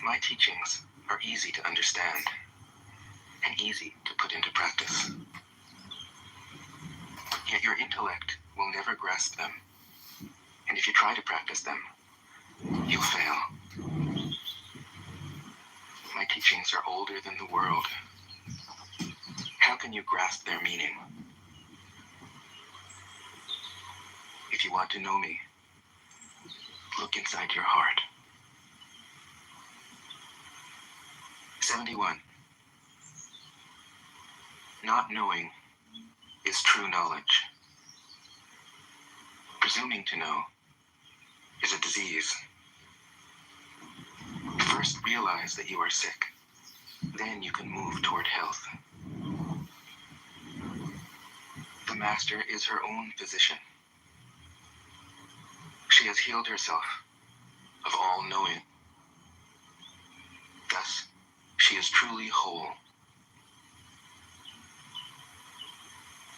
My teachings are easy to understand and easy to put into practice. Yet your intellect will never grasp them, and if you try to practice them, you'll fail. My teachings are older than the world. How can you grasp their meaning? If you want to know me, look inside your heart. 71. Not knowing is true knowledge. Presuming to know is a disease. First realize that you are sick. Then you can move toward health. The Master is her own physician. She has healed herself of all knowing. Thus, she is truly whole.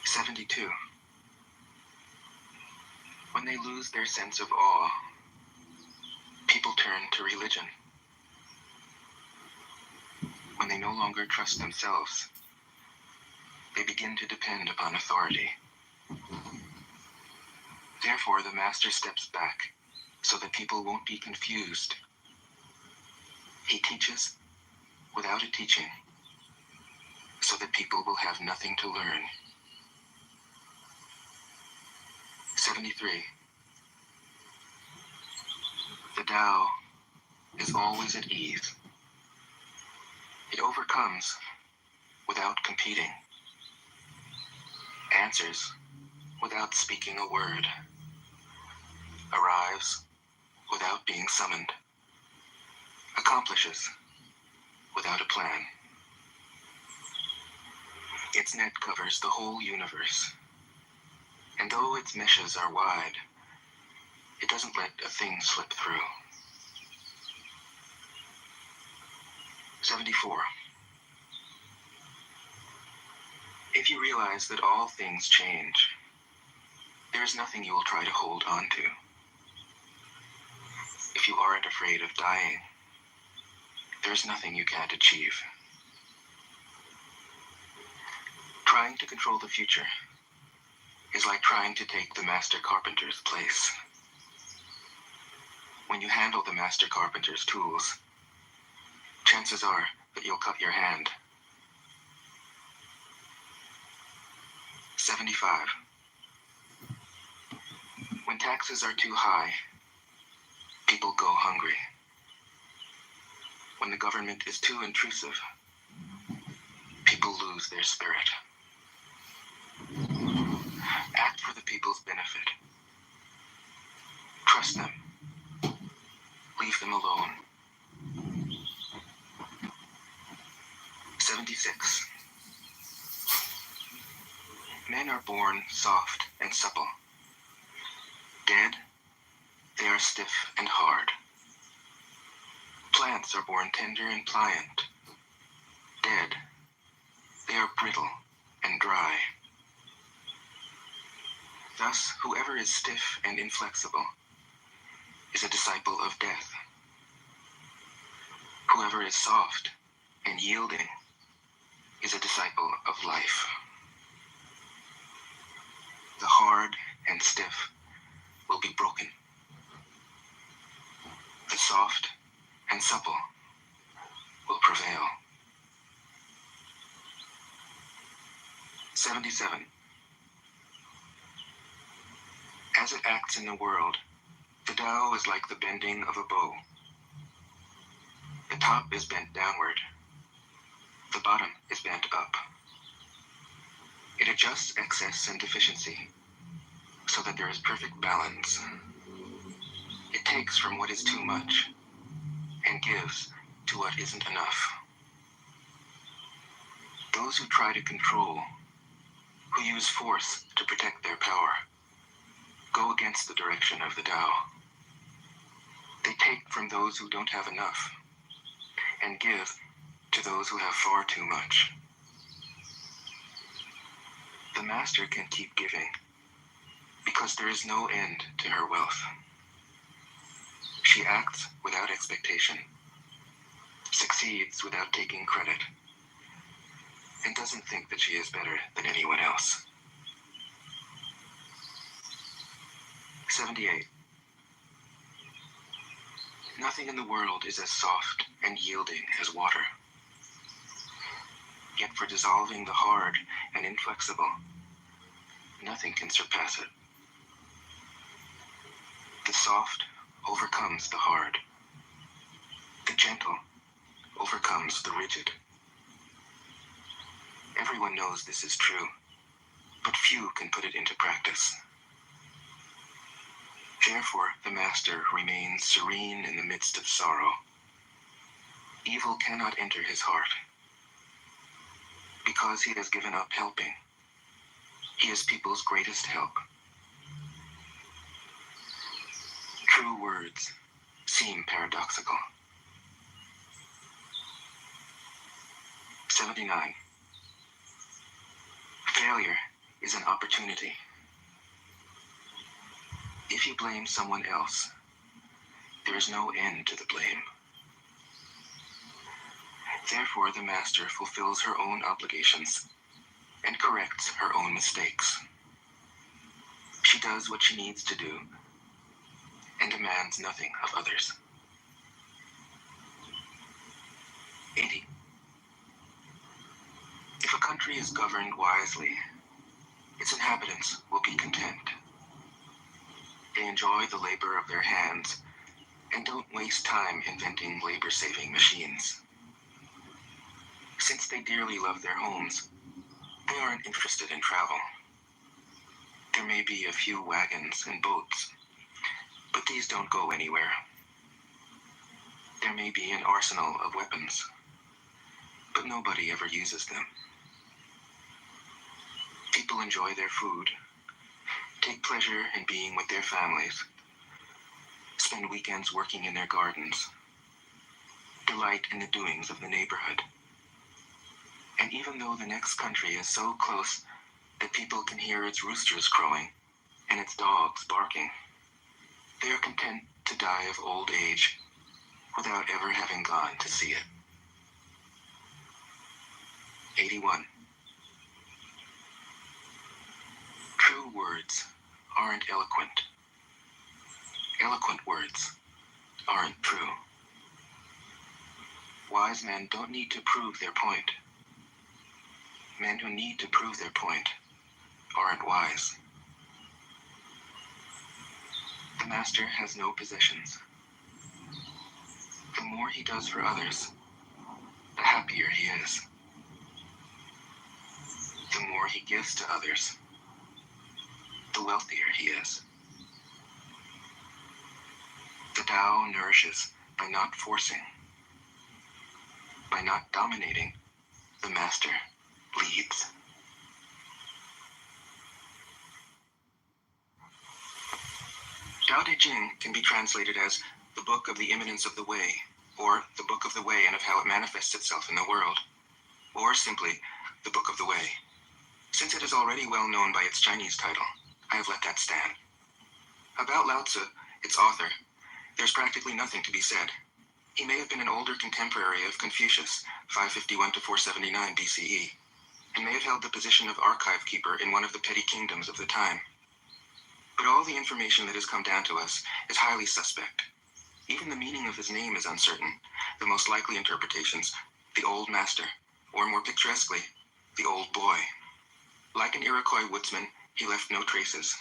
72. When they lose their sense of awe, people turn to religion. When they no longer trust themselves, they begin to depend upon authority. Therefore, the Master steps back so that people won't be confused. He teaches without a teaching so that people will have nothing to learn. 73. The Tao is always at ease. It overcomes without competing, answers without speaking a word, arrives without being summoned, accomplishes without a plan. Its net covers the whole universe, and though its meshes are wide, it doesn't let a thing slip through. 74. If you realize that all things change, there is nothing you will try to hold on to. If you aren't afraid of dying, there is nothing you can't achieve. Trying to control the future is like trying to take the master carpenter's place. When you handle the master carpenter's tools, chances are that you'll cut your hand. 75. When taxes are too high, people go hungry. When the government is too intrusive, people lose their spirit. Act for the people's benefit. Trust them. Leave them alone. 76. Men are born soft and supple. Dead, they are stiff and hard. Plants are born tender and pliant. Dead, they are brittle and dry. Thus, whoever is stiff and inflexible is a disciple of death. Whoever is soft and yielding is a disciple of life. The hard and stiff will be broken. The soft and supple will prevail. 77. As it acts in the world, the Tao is like the bending of a bow. The top is bent downward. The bottom is bent up. It adjusts excess and deficiency so that there is perfect balance. It takes from what is too much and gives to what isn't enough. Those who try to control, who use force to protect their power, go against the direction of the Tao. They take from those who don't have enough and give to those who have far too much. The Master can keep giving because there is no end to her wealth. She acts without expectation succeeds without taking credit, and doesn't think that she is better than anyone else. 78. Nothing in the world is as soft and yielding as water. Yet for dissolving the hard and inflexible, nothing can surpass it. The soft overcomes the hard. The gentle overcomes the rigid. Everyone knows this is true, but few can put it into practice. Therefore, the master remains serene in the midst of sorrow. Evil cannot enter his heart. Because he has given up helping, he is people's greatest help. True words seem paradoxical. 79. Failure is an opportunity. If you blame someone else, there is no end to the blame. Therefore, the master fulfills her own obligations and corrects her own mistakes. She does what she needs to do and demands nothing of others. 80. If a country is governed wisely, its inhabitants will be content. They enjoy the labor of their hands and don't waste time inventing labor-saving machines. Since they dearly love their homes, they aren't interested in travel. There may be a few wagons and boats, but these don't go anywhere. There may be an arsenal of weapons, but nobody ever uses them. People enjoy their food, take pleasure in being with their families, spend weekends working in their gardens, delight in the doings of the neighborhood. And even though the next country is so close that people can hear its roosters crowing and its dogs barking, they are content to die of old age without ever having gone to see it. 81. True words aren't eloquent. Eloquent words aren't true. Wise men don't need to prove their point. Men who need to prove their point aren't wise. The master has no possessions. The more he does for others, the happier he is. The more he gives to others, the wealthier he is. The Tao nourishes by not forcing. By not dominating, the master leads. Tao Te Ching can be translated as the book of the imminence of the way, or the book of the way and of how it manifests itself in the world, or simply the book of the way. Since it is already well known by its Chinese title, I have let that stand. About Lao Tzu, its author, there's practically nothing to be said. He may have been an older contemporary of Confucius, 551 to 479 BCE, and may have held the position of archive keeper in one of the petty kingdoms of the time. But all the information that has come down to us is highly suspect. Even the meaning of his name is uncertain. The most likely interpretations, the Old Master, or more picturesquely, the Old Boy. Like an Iroquois woodsman, he left no traces.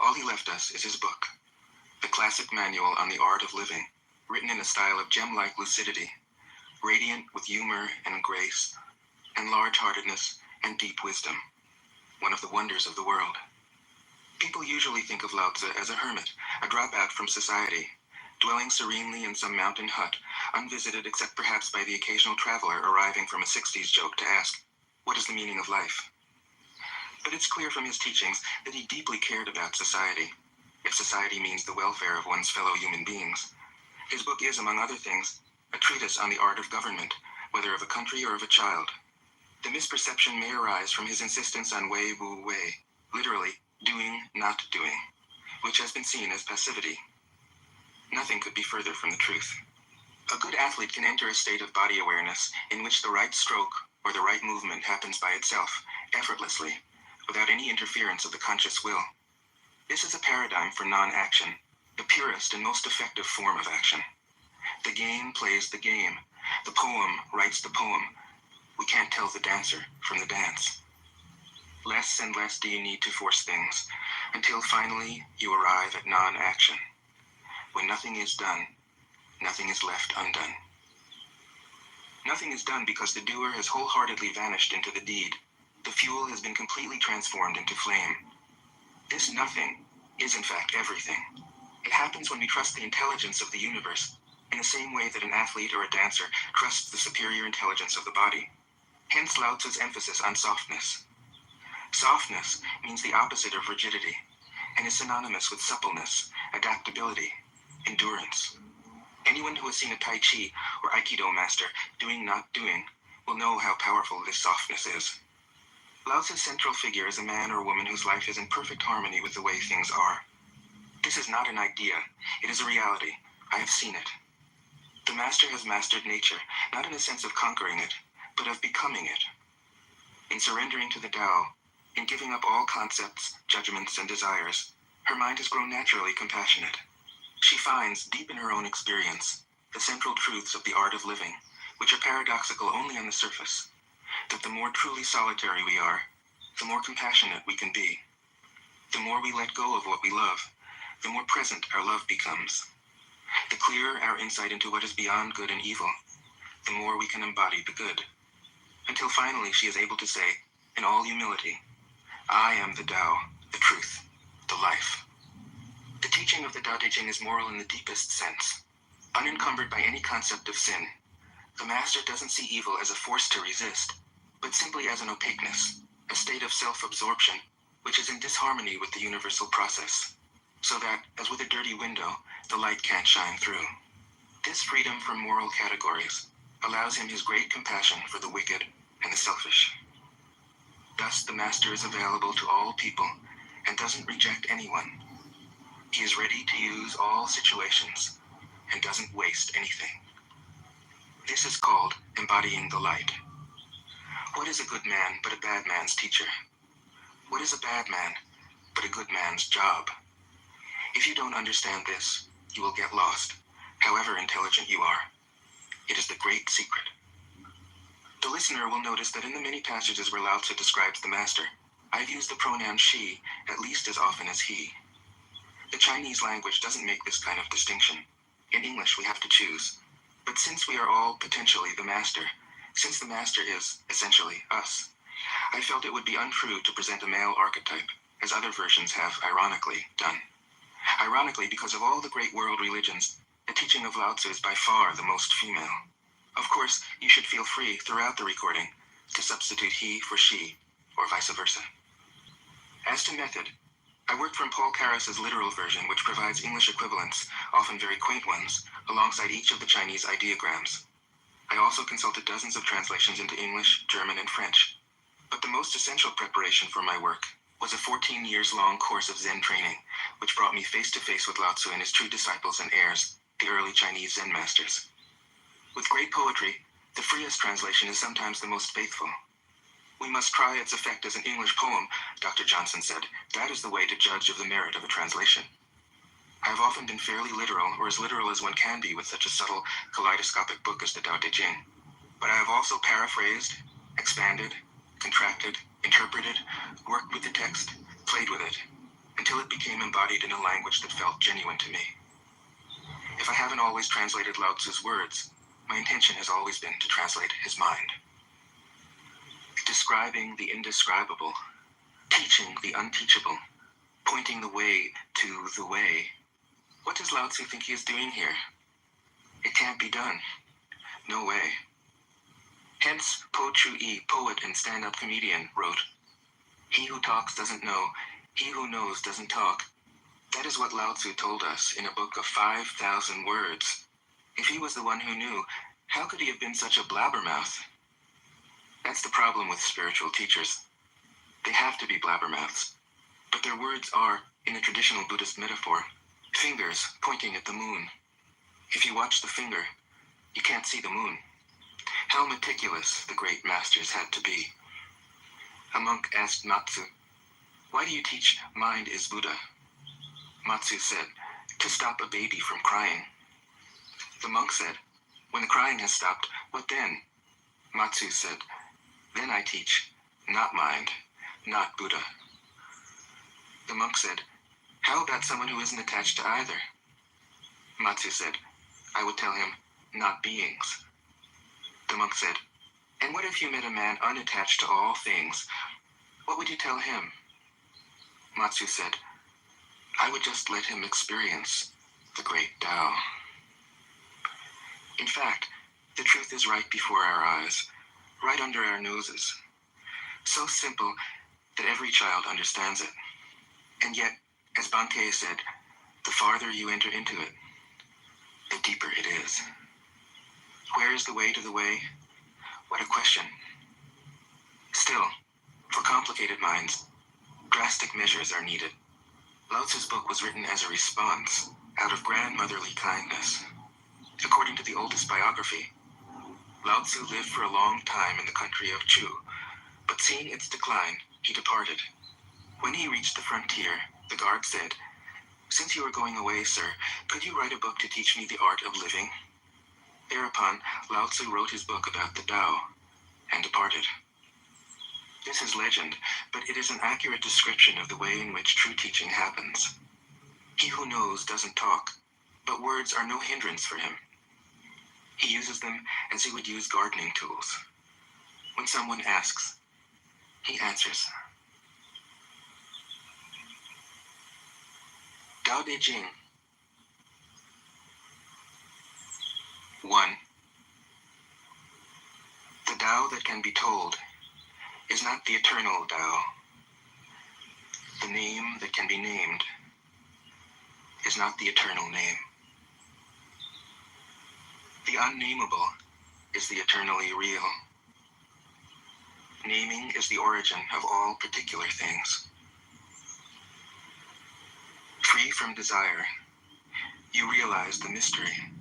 All he left us is his book, the classic manual on the art of living, written in a style of gem-like lucidity, radiant with humor and grace, and large-heartedness and deep wisdom, one of the wonders of the world. People usually think of Lao Tzu as a hermit, a dropout from society, dwelling serenely in some mountain hut, unvisited except perhaps by the occasional traveler arriving from a 60s joke to ask, what is the meaning of life? But it's clear from his teachings that he deeply cared about society, if society means the welfare of one's fellow human beings. His book is, among other things, a treatise on the art of government, whether of a country or of a child. The misperception may arise from his insistence on wei wu wei, literally, doing, not doing, which has been seen as passivity. Nothing could be further from the truth. A good athlete can enter a state of body awareness in which the right stroke or the right movement happens by itself, effortlessly, without any interference of the conscious will. This is a paradigm for non-action, the purest and most effective form of action. The game plays the game. The poem writes the poem. We can't tell the dancer from the dance. Less and less do you need to force things, until finally you arrive at non-action. When nothing is done, nothing is left undone. Nothing is done because the doer has wholeheartedly vanished into the deed. The fuel has been completely transformed into flame. This nothing is in fact everything. It happens when we trust the intelligence of the universe, in the same way that an athlete or a dancer trusts the superior intelligence of the body. Hence Lao Tzu's emphasis on softness. Softness means the opposite of rigidity, and is synonymous with suppleness, adaptability, endurance. Anyone who has seen a Tai Chi or Aikido master doing not doing will know how powerful this softness is. Lao Tzu's central figure is a man or woman whose life is in perfect harmony with the way things are. This is not an idea, it is a reality. I have seen it. The master has mastered nature, not in the sense of conquering it, but of becoming it. In surrendering to the Tao, in giving up all concepts, judgments, and desires, her mind has grown naturally compassionate. She finds, deep in her own experience, the central truths of the art of living, which are paradoxical only on the surface, that the more truly solitary we are, the more compassionate we can be. The more we let go of what we love, the more present our love becomes. The clearer our insight into what is beyond good and evil, the more we can embody the good. Until finally she is able to say, in all humility, I am the Tao, the truth, the life. The teaching of the Tao Te Ching is moral in the deepest sense, unencumbered by any concept of sin. The master doesn't see evil as a force to resist, but simply as an opaqueness, a state of self-absorption, which is in disharmony with the universal process, so that, as with a dirty window, the light can't shine through. This freedom from moral categories allows him his great compassion for the wicked and the selfish. Thus, the master is available to all people and doesn't reject anyone. He is ready to use all situations and doesn't waste anything. This is called embodying the light. What is a good man but a bad man's teacher? What is a bad man but a good man's job? If you don't understand this, you will get lost, however intelligent you are. It is the great secret. The listener will notice that in the many passages where Lao Tzu describes the master, I've used the pronoun she at least as often as he. The Chinese language doesn't make this kind of distinction. In English, we have to choose. But since we are all potentially the master, since the master is, essentially, us, I felt it would be untrue to present a male archetype, as other versions have, ironically, done. Ironically, because of all the great world religions, the teaching of Lao Tzu is by far the most female. Of course, you should feel free, throughout the recording, to substitute he for she, or vice versa. As to method, I worked from Paul Carus's literal version, which provides English equivalents, often very quaint ones, alongside each of the Chinese ideograms. I also consulted dozens of translations into English, German, and French. But the most essential preparation for my work was a 14 years long course of Zen training, which brought me face to face with Lao Tzu and his true disciples and heirs, the early Chinese Zen masters. With great poetry, the freest translation is sometimes the most faithful. We must try its effect as an English poem, Dr. Johnson said. That is the way to judge of the merit of a translation. I have often been fairly literal, or as literal as one can be with such a subtle, kaleidoscopic book as the Tao Te Ching. But I have also paraphrased, expanded, contracted, interpreted, worked with the text, played with it, until it became embodied in a language that felt genuine to me. If I haven't always translated Lao Tzu's words, my intention has always been to translate his mind. Describing the indescribable, teaching the unteachable, pointing the way to the way. What does Lao Tzu think he is doing here? It can't be done. No way. Hence, Po Chu-yi, poet and stand-up comedian, wrote, "He who talks doesn't know, he who knows doesn't talk." That is what Lao Tzu told us in a book of 5,000 words. If he was the one who knew, how could he have been such a blabbermouth? That's the problem with spiritual teachers. They have to be blabbermouths. But their words are, in the traditional Buddhist metaphor, fingers pointing at the moon. If you watch the finger, You can't see the moon. How meticulous the great masters had to be. A monk asked Matsu, "Why do you teach mind is Buddha?" Matsu said, "To stop a baby from crying." The monk said, "When the crying has stopped, what then?" Matsu said, "Then I teach, not mind, not Buddha." The monk said, "How about someone who isn't attached to either?" Matsu said, "I would tell him, not beings." The monk said, "And what if you met a man unattached to all things? What would you tell him?" Matsu said, "I would just let him experience the great Tao." In fact, the truth is right before our eyes, right under our noses. So simple that every child understands it. And yet, as Bankei said, the farther you enter into it, the deeper it is. Where is the way to the way? What a question. Still, for complicated minds, drastic measures are needed. Lao Tzu's book was written as a response, out of grandmotherly kindness. According to the oldest biography, Lao Tzu lived for a long time in the country of Chu, but seeing its decline, he departed. When he reached the frontier, the guard said, "Since you are going away, sir, could you write a book to teach me the art of living?" Thereupon, Lao Tzu wrote his book about the Tao, and departed. This is legend, but it is an accurate description of the way in which true teaching happens. He who knows doesn't talk, but words are no hindrance for him. He uses them as he would use gardening tools. When someone asks, he answers. Tao De Jing. 1. The Tao that can be told is not the eternal Tao. The name that can be named is not the eternal name. The unnameable is the eternally real. Naming is the origin of all particular things. Free from desire, you realize the mystery.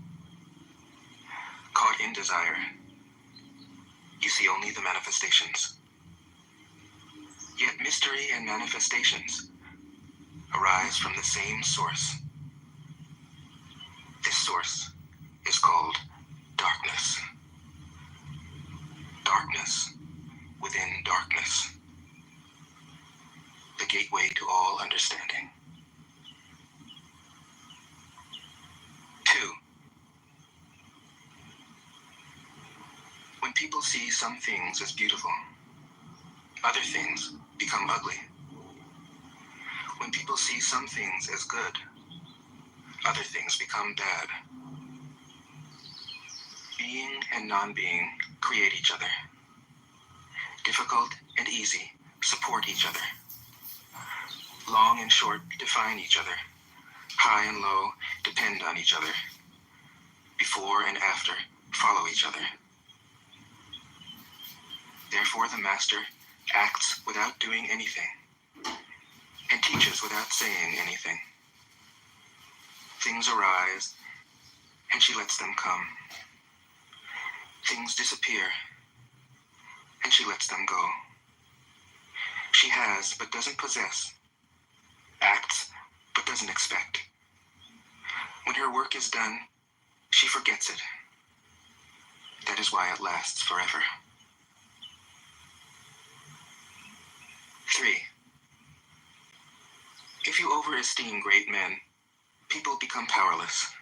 Caught in desire, you see only the manifestations. Yet mystery and manifestations arise from the same source. This source is called darkness. Darkness within darkness. The gateway to all understanding. 2. When people see some things as beautiful, other things become ugly. When people see some things as good, other things become bad. Being and non-being create each other. Difficult and easy support each other. Long and short define each other. High and low depend on each other. Before and after follow each other. Therefore the master acts without doing anything and teaches without saying anything. Things arise and she lets them come. Things disappear and she lets them go. She has but doesn't possess, acts but doesn't expect. When her work is done, she forgets it. That is why it lasts forever. 3. If you overesteem great men, people become powerless.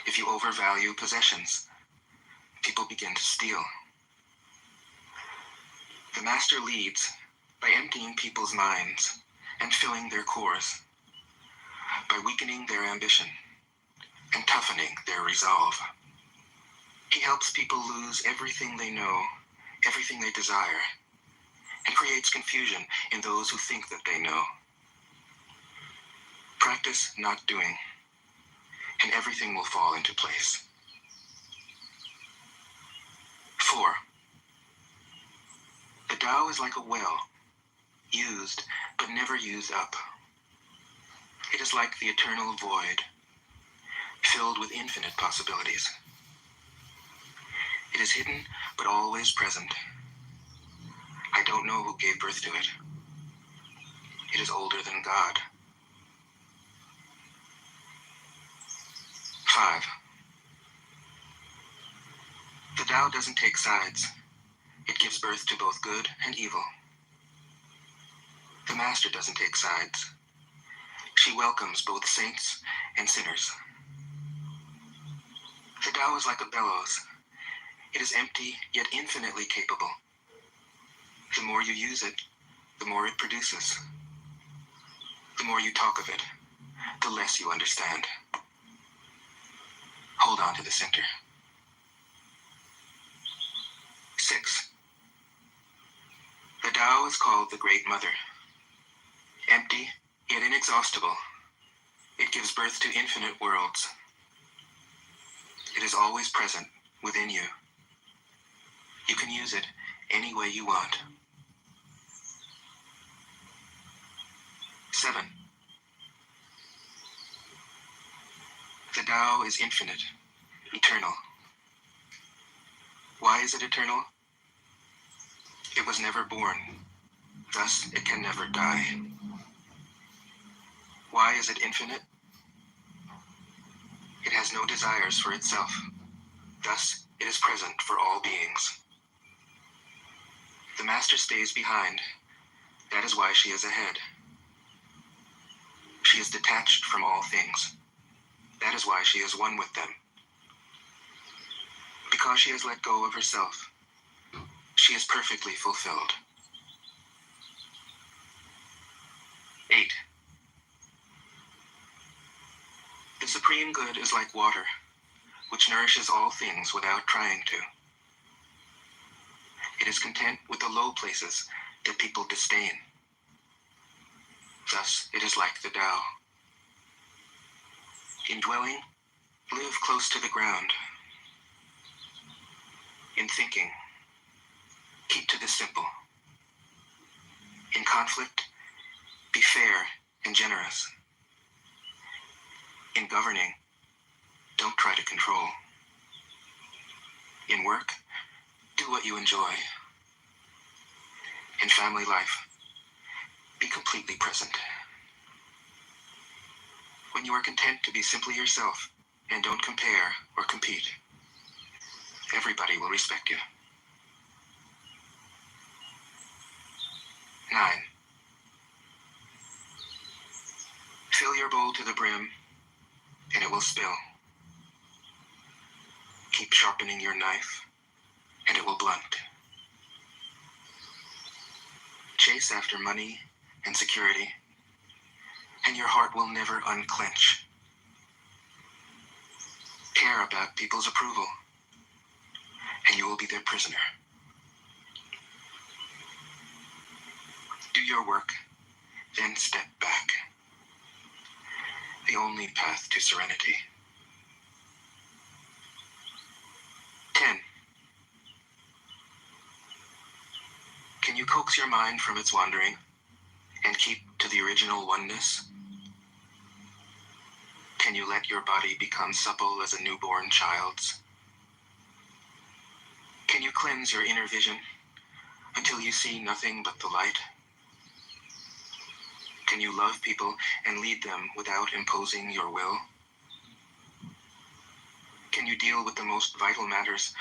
If you overvalue possessions, people begin to steal. The master leads by emptying people's minds and filling their cores, by weakening their ambition and toughening their resolve. He helps people lose everything they know, everything they desire, and creates confusion in those who think that they know. Practice not doing, and everything will fall into place. 4. The Tao is like a well, used but never used up. It is like the eternal void, filled with infinite possibilities. It is hidden, but always present. I don't know who gave birth to it. It is older than God. 5. The Tao doesn't take sides. It gives birth to both good and evil. The Master doesn't take sides. She welcomes both saints and sinners. The Tao is like a bellows. It is empty, yet infinitely capable. The more you use it, the more it produces. The more you talk of it, the less you understand. Hold on to the center. 6. The Tao is called the Great Mother. Empty, yet inexhaustible, it gives birth to infinite worlds. It is always present within you. You can use it any way you want. 7. The Tao is infinite, eternal. Why is it eternal? It was never born, thus it can never die. Why is it infinite? It has no desires for itself, thus it is present for all beings. The Master stays behind, that is why she is ahead. She is detached from all things, that is why she is one with them. Because she has let go of herself, she is perfectly fulfilled. 8. The Supreme Good is like water, which nourishes all things without trying to. It is content with the low places that people disdain. Thus, it is like the Tao. In dwelling, live close to the ground. In thinking, keep to the simple. In conflict, be fair and generous. In governing, don't try to control. In work, do what you enjoy. In family life, be completely present. When you are content to be simply yourself and don't compare or compete, everybody will respect you. 9. Fill your bowl to the brim, and it will spill. Keep sharpening your knife, and it will blunt. Chase after money and security, and your heart will never unclench. Care about people's approval, and you will be their prisoner. Do your work, then step back. The only path to serenity. 10. Can you coax your mind from its wandering and keep to the original oneness? Can you let your body become supple as a newborn child's? Can you cleanse your inner vision until you see nothing but the light? Can you love people and lead them without imposing your will? Can you deal with the most vital matters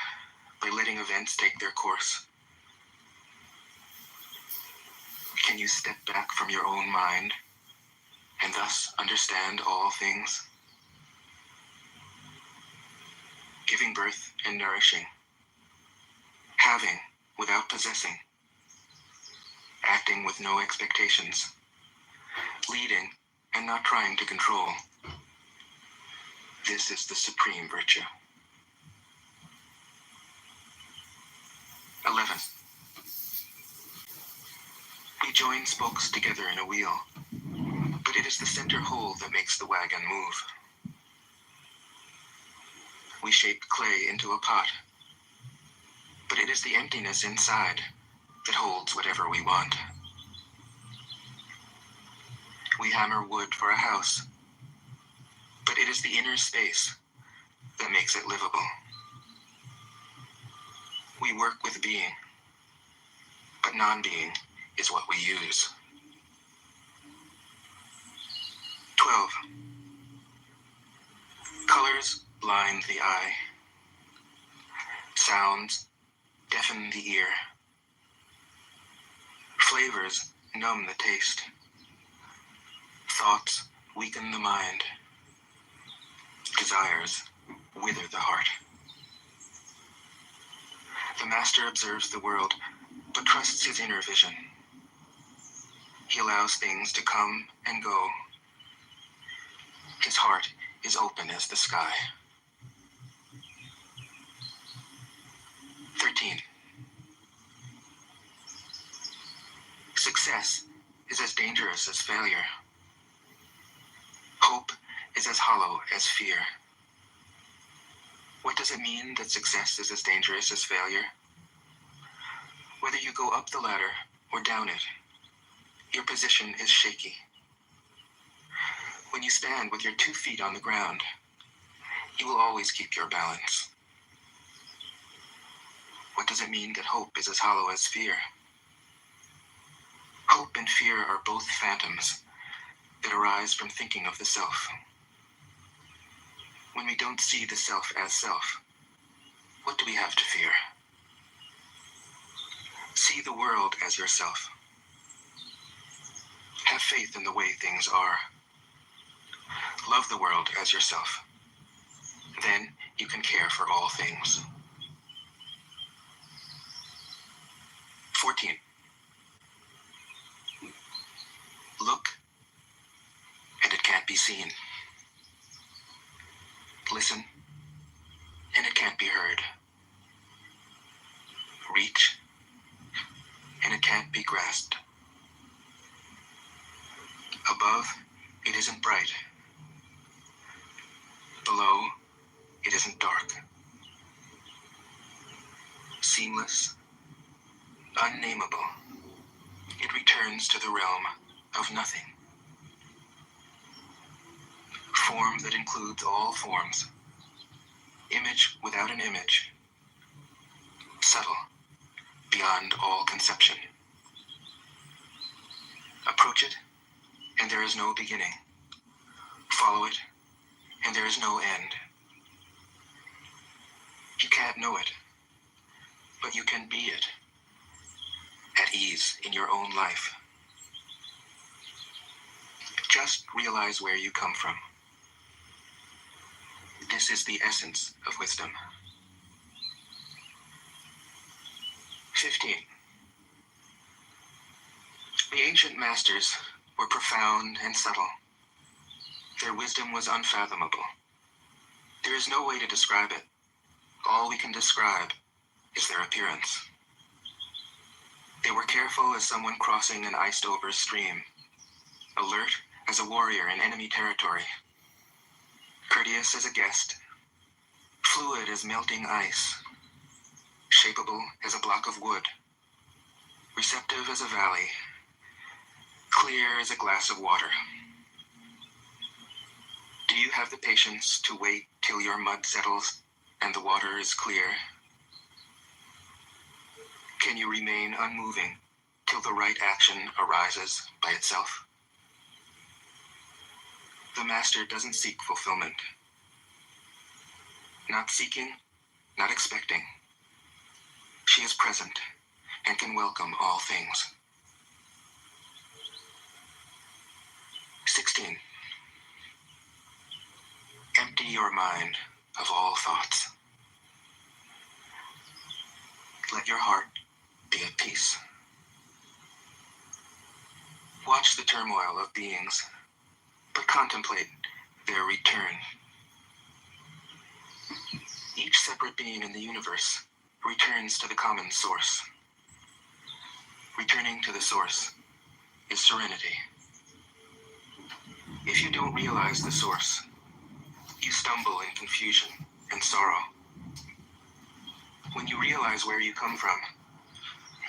by letting events take their course? Can you step back from your own mind and thus understand all things? Giving birth and nourishing. Having without possessing. Acting with no expectations. Leading and not trying to control. This is the supreme virtue. 11. We join spokes together in a wheel, but it is the center hole that makes the wagon move. We shape clay into a pot, but it is the emptiness inside that holds whatever we want. We hammer wood for a house, but it is the inner space that makes it livable. We work with being, but non-being is what we use. 12. Colors blind the eye. Sounds deafen the ear. Flavors numb the taste. Thoughts weaken the mind. Desires wither the heart. The master observes the world, but trusts his inner vision. He allows things to come and go. His heart is open as the sky. 13. Success is as dangerous as failure. Hope is as hollow as fear. What does it mean that success is as dangerous as failure? Whether you go up the ladder or down it, your position is shaky. When you stand with your 2 feet on the ground, you will always keep your balance. What does it mean that hope is as hollow as fear? Hope and fear are both phantoms that arise from thinking of the self. When we don't see the self as self, what do we have to fear? See the world as yourself. Have faith in the way things are. Love the world as yourself. Then you can care for all things. 14. Look, and it can't be seen. Listen, and it can't be heard. Reach, and it can't be grasped. Above, it isn't bright. Below, it isn't dark. Seamless, unnameable, it returns to the realm of nothing. Form that includes all forms. Image without an image. Subtle, beyond all conception. Approach it, and there is no beginning. Follow it, and there is no end. You can't know it, but you can be it. At ease in your own life. Just realize where you come from. This is the essence of wisdom. 15. The ancient masters were profound and subtle. Their wisdom was unfathomable. There is no way to describe it. All we can describe is their appearance. They were careful as someone crossing an iced-over stream, alert as a warrior in enemy territory, courteous as a guest, fluid as melting ice, shapeable as a block of wood, receptive as a valley, clear as a glass of water. Do you have the patience to wait till your mud settles and the water is clear? Can you remain unmoving till the right action arises by itself? The master doesn't seek fulfillment. Not seeking, not expecting. She is present and can welcome all things. 16. Empty your mind of all thoughts. Let your heart be at peace. Watch the turmoil of beings, but contemplate their return. Each separate being in the universe returns to the common source. Returning to the source is serenity. If you don't realize the source, you stumble in confusion and sorrow. When you realize where you come from,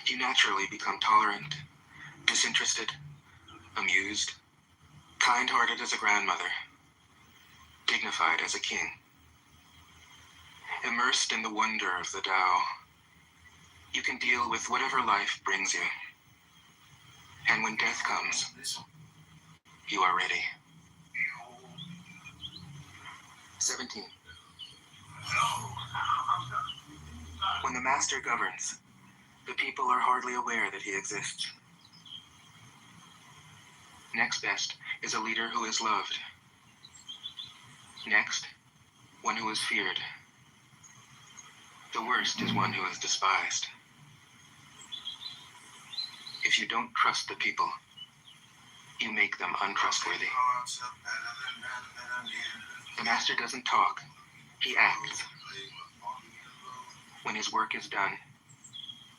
you naturally become tolerant, disinterested, amused, kind-hearted as a grandmother, dignified as a king. Immersed in the wonder of the Tao, You can deal with whatever life brings you. And when death comes, you are ready. 17. When the master governs, the people are hardly aware that he exists. Next best is a leader who is loved. Next, one who is feared. The worst is one who is despised. If you don't trust the people, you make them untrustworthy. The master doesn't talk, he acts. When his work is done,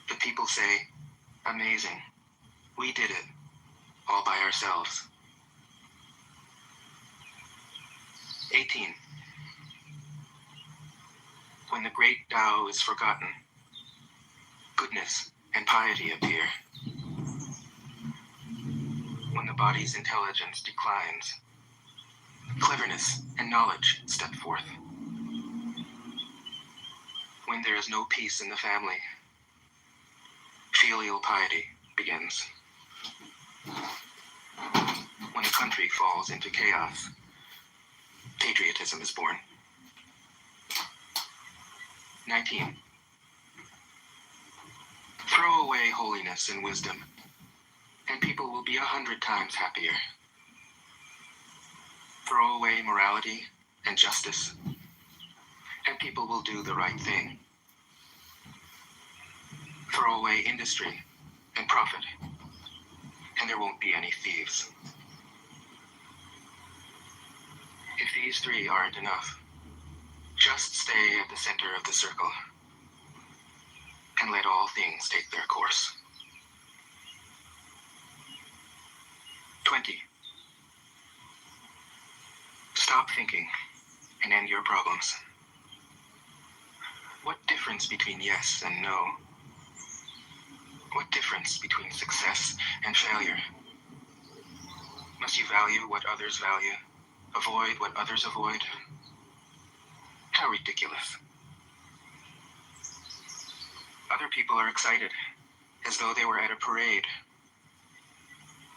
the people say, "Amazing, we did it, all by ourselves." 18. When the great Tao is forgotten, goodness and piety appear. When the body's intelligence declines, cleverness and knowledge step forth. When there is no peace in the family, filial piety begins. When a country falls into chaos, patriotism is born. 19. Throw away holiness and wisdom, and people will be 100 times happier. Throw away morality and justice, and people will do the right thing. Throw away industry and profit, and there won't be any thieves. If these three aren't enough, just stay at the center of the circle and let all things take their course. 20. Stop thinking and end your problems. What difference between yes and no? What difference between success and failure? Must you value what others value? Avoid what others avoid? How ridiculous. Other people are excited, as though they were at a parade.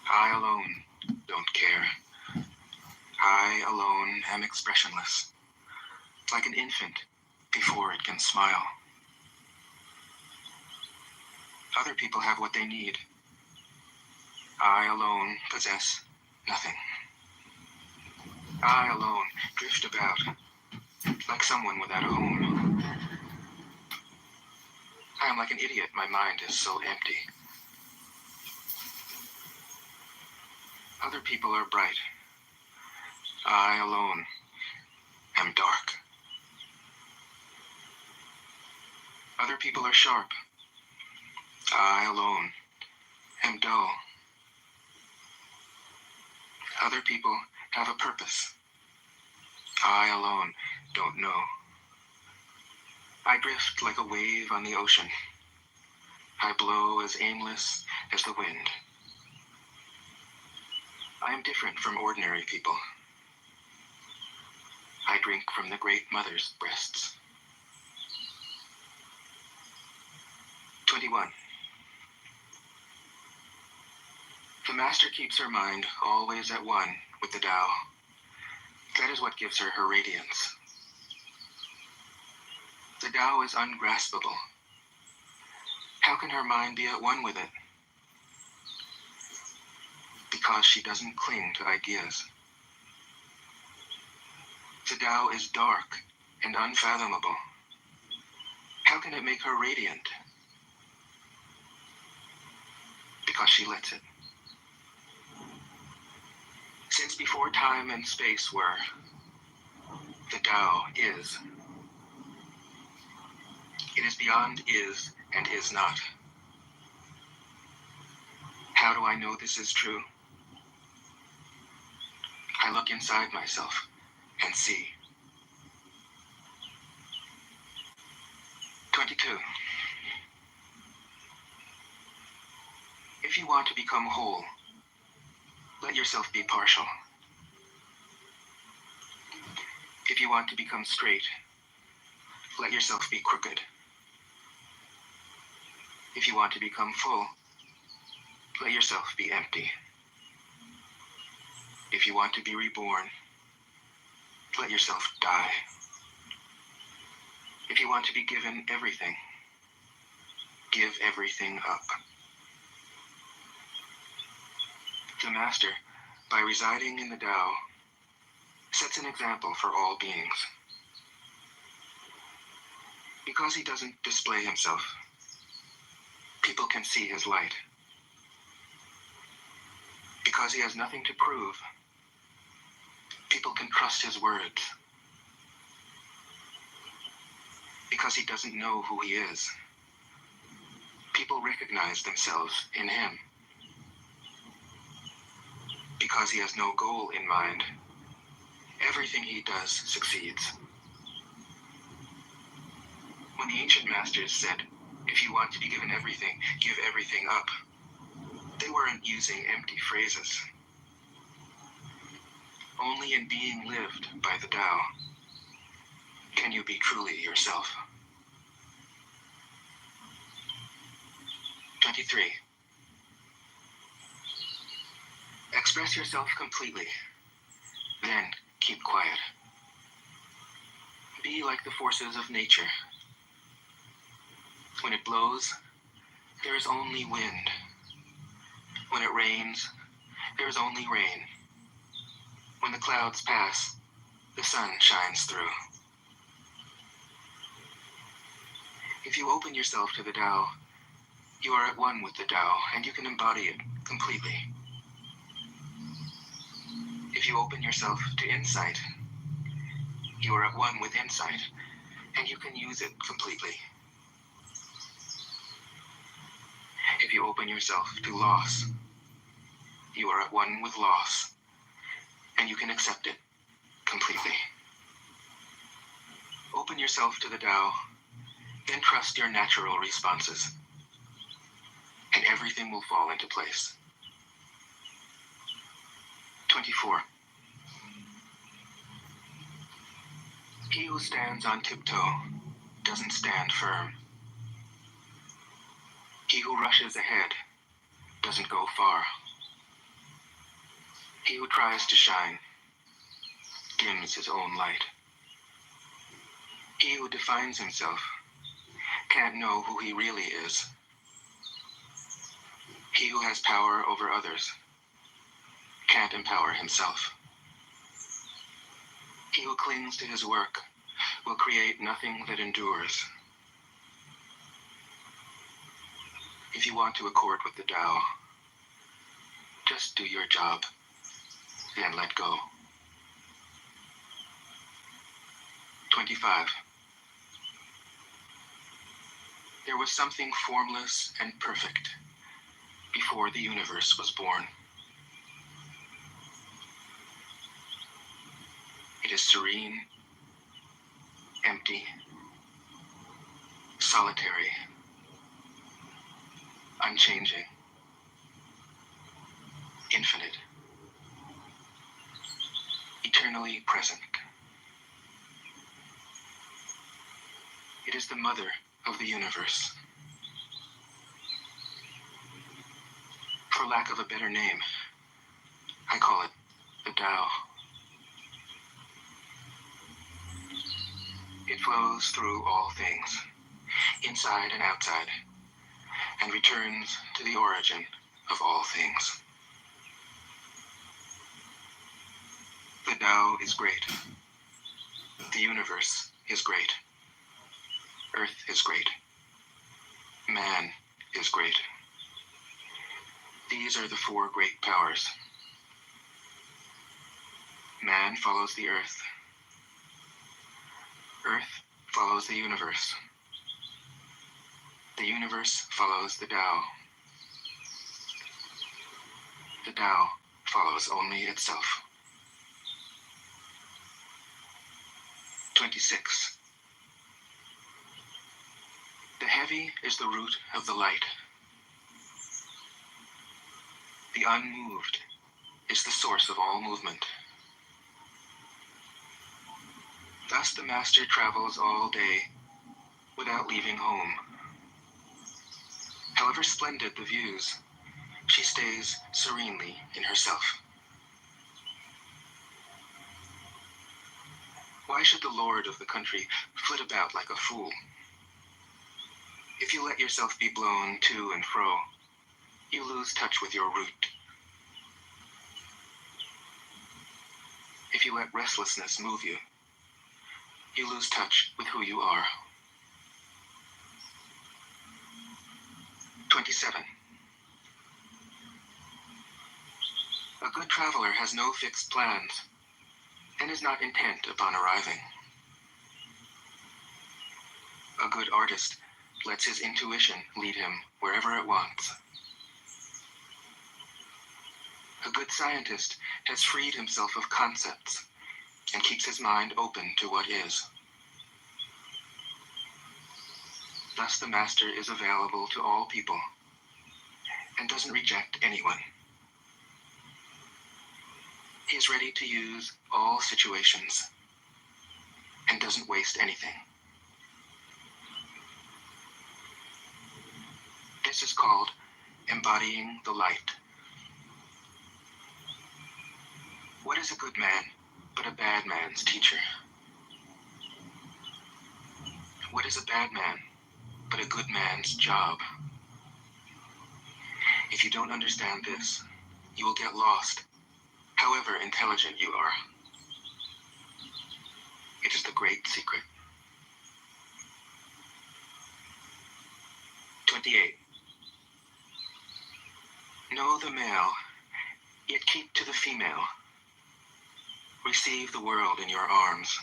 I alone don't care. I alone am expressionless, like an infant before it can smile. Other people have what they need. I alone possess nothing. I alone drift about, like someone without a home. I am like an idiot, my mind is so empty. Other people are bright. I alone am dark. Other people are sharp. I alone am dull. Other people have a purpose. I alone don't know. I drift like a wave on the ocean. I blow as aimless as the wind. I am different from ordinary people. I drink from the Great Mother's breasts. 21. The Master keeps her mind always at one with the Tao. That is what gives her her radiance. The Tao is ungraspable. How can her mind be at one with it? Because she doesn't cling to ideas. The Tao is dark and unfathomable. How can it make her radiant? Because she lets it. Since before time and space were, the Tao is. It is beyond is and is not. How do I know this is true? I look inside myself and see. 22. If you want to become whole, let yourself be partial. If you want to become straight, let yourself be crooked. If you want to become full, let yourself be empty. If you want to be reborn, let yourself die. If you want to be given everything, give everything up. The Master, by residing in the Tao, sets an example for all beings. Because he doesn't display himself, people can see his light. Because he has nothing to prove, people can trust his words. Because he doesn't know who he is, people recognize themselves in him. Because he has no goal in mind, everything he does succeeds. When the ancient masters said, if you want to be given everything, give everything up, they weren't using empty phrases. Only in being lived by the Tao can you be truly yourself. 23. Express yourself completely, then keep quiet. Be like the forces of nature. When it blows, there is only wind. When it rains, there is only rain. When the clouds pass, the sun shines through. If you open yourself to the Tao, you are at one with the Tao, and you can embody it completely. If you open yourself to insight, you are at one with insight, and you can use it completely. If you open yourself to loss, you are at one with loss, and you can accept it completely. Open yourself to the Tao, then trust your natural responses, and everything will fall into place. 24. He who stands on tiptoe doesn't stand firm. He who rushes ahead doesn't go far. He who tries to shine dims his own light. He who defines himself can't know who he really is. He who has power over others can't empower himself. He who clings to his work will create nothing that endures. If you want to accord with the Tao, just do your job, then let go. 25. There was something formless and perfect before the universe was born. It is serene, empty, solitary, unchanging, infinite, eternally present. It is the mother of the universe. For lack of a better name, I call it the Tao. It flows through all things, inside and outside, and returns to the origin of all things. The Tao is great. The universe is great. Earth is great. Man is great. These are the four great powers. Man follows the earth. Earth follows the universe. The universe follows the Tao. The Tao follows only itself. 26. The heavy is the root of the light. The unmoved is the source of all movement. Thus the Master travels all day without leaving home. However splendid the views, she stays serenely in herself. Why should the lord of the country flit about like a fool? If you let yourself be blown to and fro, you lose touch with your root. If you let restlessness move you, you lose touch with who you are. 27. A good traveler has no fixed plans and is not intent upon arriving. A good artist lets his intuition lead him wherever it wants. A good scientist has freed himself of concepts and keeps his mind open to what is. Thus the master is available to all people and doesn't reject anyone. He is ready to use all situations and doesn't waste anything. This is called embodying the light. What is a good man but a bad man's teacher? What is a bad man but a good man's job? If you don't understand this, you will get lost, however intelligent you are. It is the great secret. 28. Know the male, yet keep to the female. Receive the world in your arms.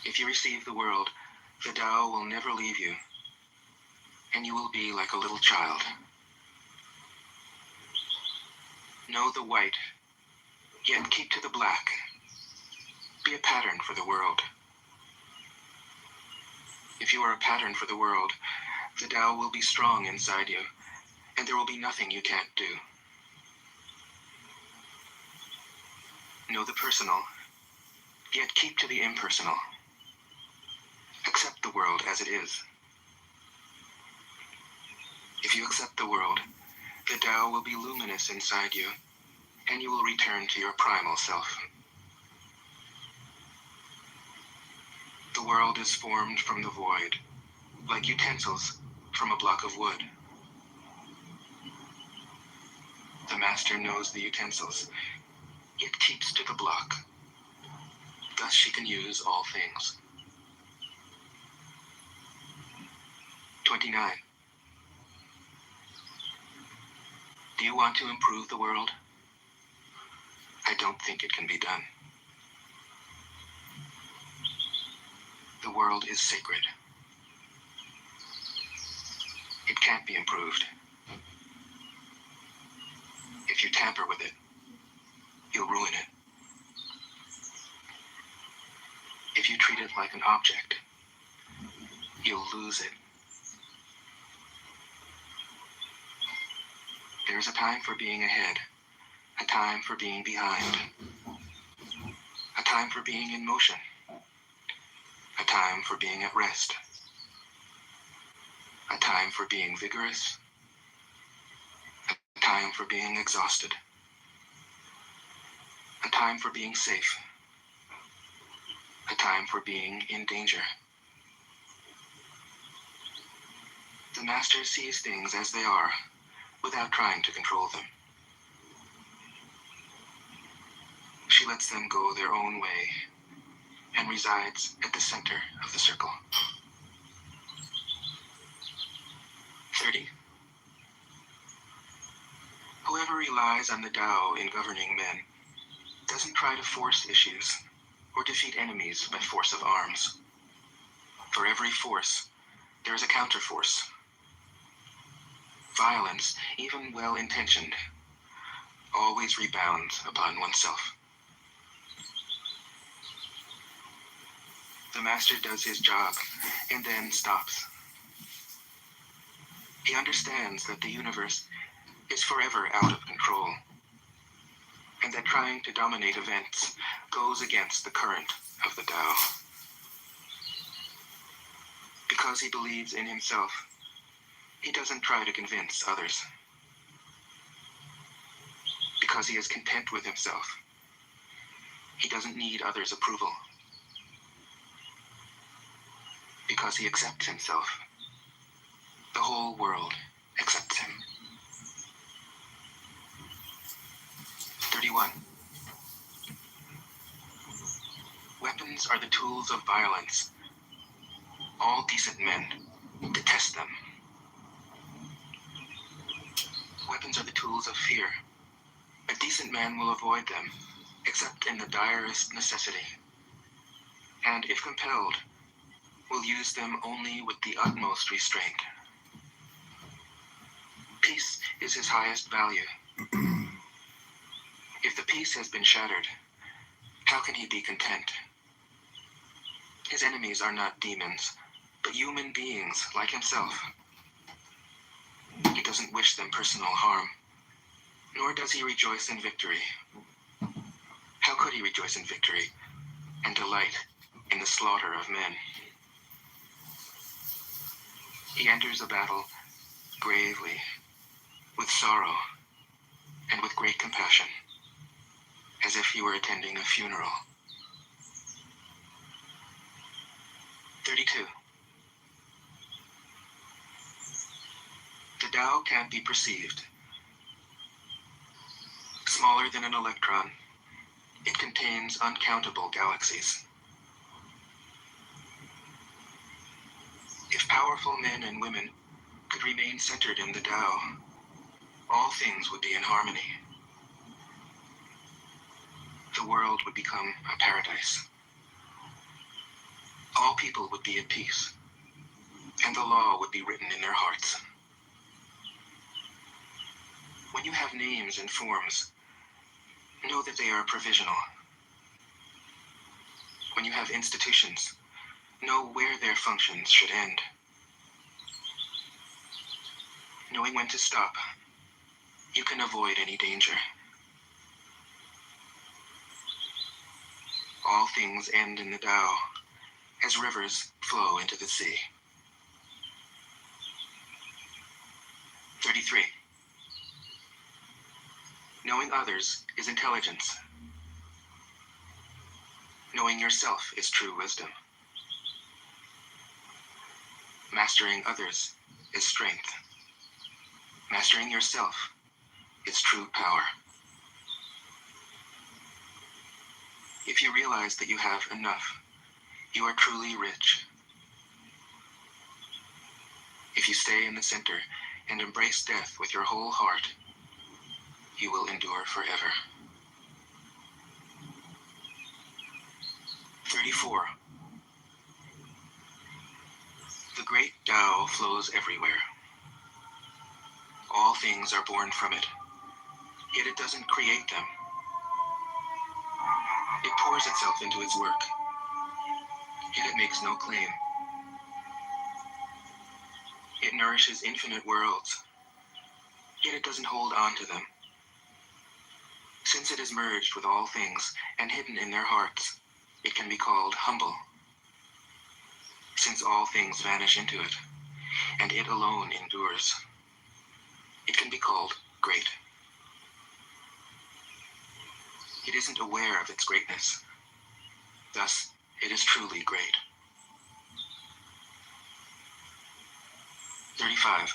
If you receive the world, the Tao will never leave you, and you will be like a little child. Know the white, yet keep to the black. Be a pattern for the world. If you are a pattern for the world, the Tao will be strong inside you, and there will be nothing you can't do. Know the personal, yet keep to the impersonal. Accept the world as it is. If you accept the world, the Tao will be luminous inside you, and you will return to your primal self. The world is formed from the void, like utensils from a block of wood. The master knows the utensils, yet keeps to the block. Thus she can use all things. 29. Do you want to improve the world? I don't think it can be done. The world is sacred. It can't be improved. If you tamper with it, you'll ruin it. If you treat it like an object, you'll lose it. There is a time for being ahead, a time for being behind, a time for being in motion, a time for being at rest, a time for being vigorous, a time for being exhausted, a time for being safe, a time for being in danger. The master sees things as they are, without trying to control them. She lets them go their own way and resides at the center of the circle. 30. Whoever relies on the Tao in governing men doesn't try to force issues or defeat enemies by force of arms. For every force, there is a counterforce. Violence, even well-intentioned, always rebounds upon oneself. The master does his job and then stops. He understands that the universe is forever out of control, and that trying to dominate events goes against the current of the Tao. Because he believes in himself, He doesn't try to convince others, because he is content with himself. He doesn't need others' approval, because he accepts himself. The whole world accepts him. 31. Weapons are the tools of violence. All decent men detest them. Weapons are the tools of fear. A decent man will avoid them, except in the direst necessity, and if compelled, will use them only with the utmost restraint. Peace is his highest value. If the peace has been shattered, how can he be content? His enemies are not demons, but human beings like himself. He doesn't wish them personal harm, nor does he rejoice in victory. How could he rejoice in victory and delight in the slaughter of men? He enters a battle gravely, with sorrow, and with great compassion, as if he were attending a funeral. 32. The Tao can't be perceived. Smaller than an electron, it contains uncountable galaxies. If powerful men and women could remain centered in the Tao, all things would be in harmony. The world would become a paradise. All people would be at peace, and the law would be written in their hearts. When you have names and forms, know that they are provisional. When you have institutions, know where their functions should end. Knowing when to stop, you can avoid any danger. All things end in the Tao, as rivers flow into the sea. 33. Knowing others is intelligence. Knowing yourself is true wisdom. Mastering others is strength. Mastering yourself is true power. If you realize that you have enough, you are truly rich. If you stay in the center and embrace death with your whole heart, you will endure forever. 34. The great Tao flows everywhere. All things are born from it, yet it doesn't create them. It pours itself into its work, yet it makes no claim. It nourishes infinite worlds, yet it doesn't hold on to them. Since it is merged with all things and hidden in their hearts, it can be called humble. Since all things vanish into it, and it alone endures, it can be called great. It isn't aware of its greatness. Thus, it is truly great. 35.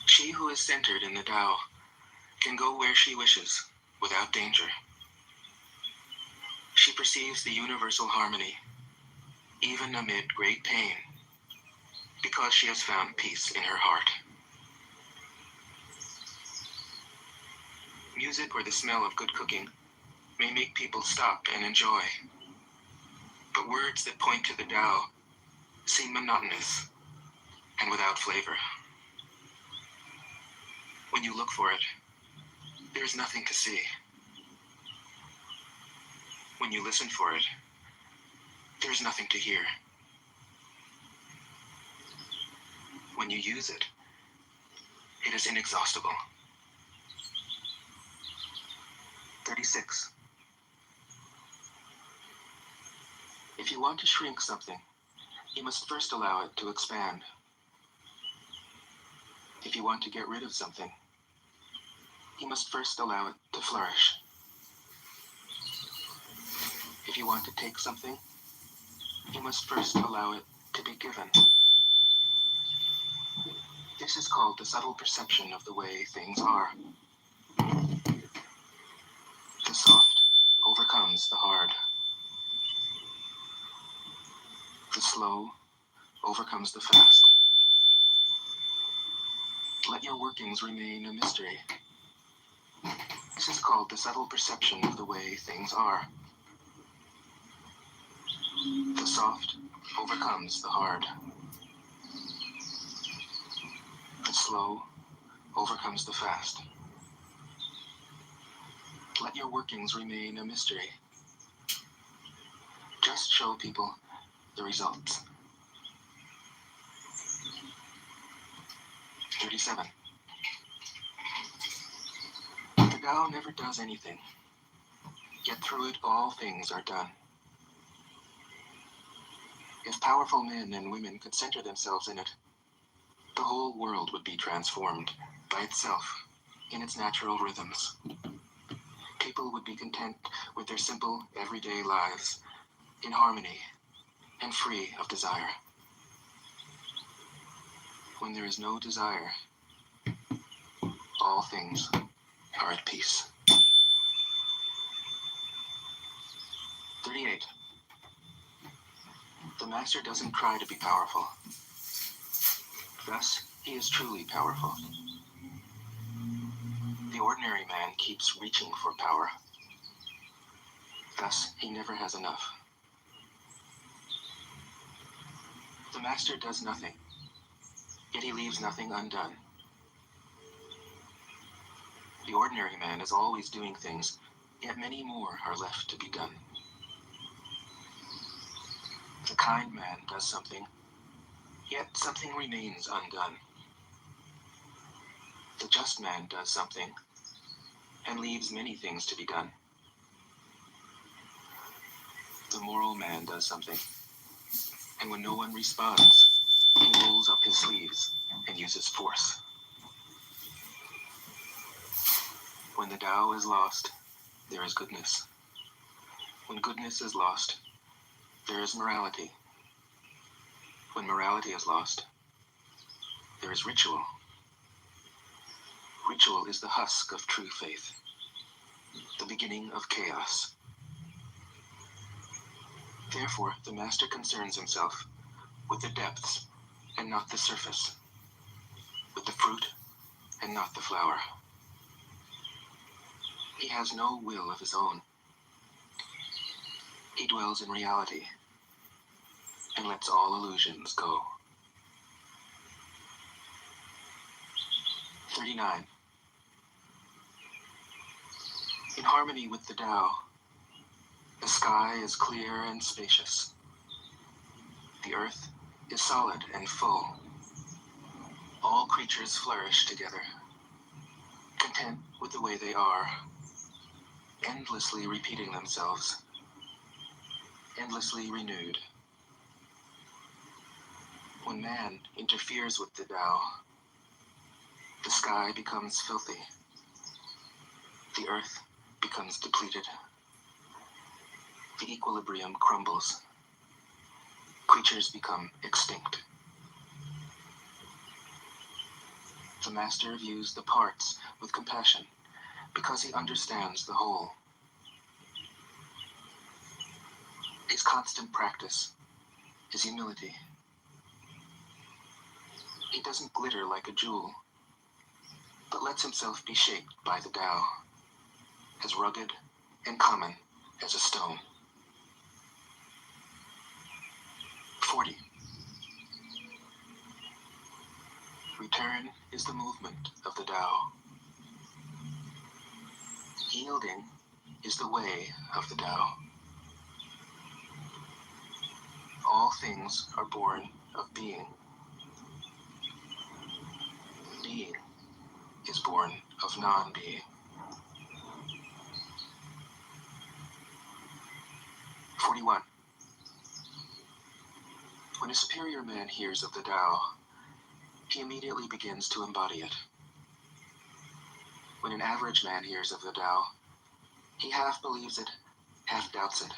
She who is centered in the Tao can go where she wishes without danger. She perceives the universal harmony, even amid great pain, because she has found peace in her heart. Music or the smell of good cooking may make people stop and enjoy, but words that point to the Tao seem monotonous and without flavor. When you look for it, there is nothing to see. When you listen for it, there is nothing to hear. When you use it, it is inexhaustible. 36. If you want to shrink something, You must first allow it to expand. If you want to get rid of something, you must first allow it to flourish. If you want to take something, you must first allow it to be given. This is called the subtle perception of the way things are. The soft overcomes the hard. The slow overcomes the fast. Let your workings remain a mystery. This is called the subtle perception of the way things are. The soft overcomes the hard. The slow overcomes the fast. Let your workings remain a mystery. Just show people the results. 37. The Tao never does anything, yet through it all things are done. If powerful men and women could center themselves in it, the whole world would be transformed by itself in its natural rhythms. People would be content with their simple, everyday lives, in harmony and free of desire. When there is no desire, all things are at peace. 38. The master doesn't try to be powerful. Thus, he is truly powerful. The ordinary man keeps reaching for power. Thus, he never has enough. The master does nothing, yet he leaves nothing undone. The ordinary man is always doing things, yet many more are left to be done. The kind man does something, yet something remains undone. The just man does something, and leaves many things to be done. The moral man does something, and when no one responds, he rolls up his sleeves and uses force. When the Tao is lost, there is goodness. When goodness is lost, there is morality. When morality is lost, there is ritual. Ritual is the husk of true faith, the beginning of chaos. Therefore, the master concerns himself with the depths and not the surface, with the fruit and not the flower. He has no will of his own. He dwells in reality and lets all illusions go. 39. In harmony with the Tao, the sky is clear and spacious. The earth is solid and full. All creatures flourish together, content with the way they are, endlessly repeating themselves, endlessly renewed. When man interferes with the Tao, the sky becomes filthy. The earth becomes depleted. The equilibrium crumbles. Creatures become extinct. The master views the parts with compassion because he understands the whole. His constant practice is humility. He doesn't glitter like a jewel, but lets himself be shaped by the Tao, as rugged and common as a stone. 40. Return is the movement of the Tao. Yielding is the way of the Tao. All things are born of being. Being is born of non-being. 41. When a superior man hears of the Tao, he immediately begins to embody it. When an average man hears of the Tao, he half believes it, half doubts it.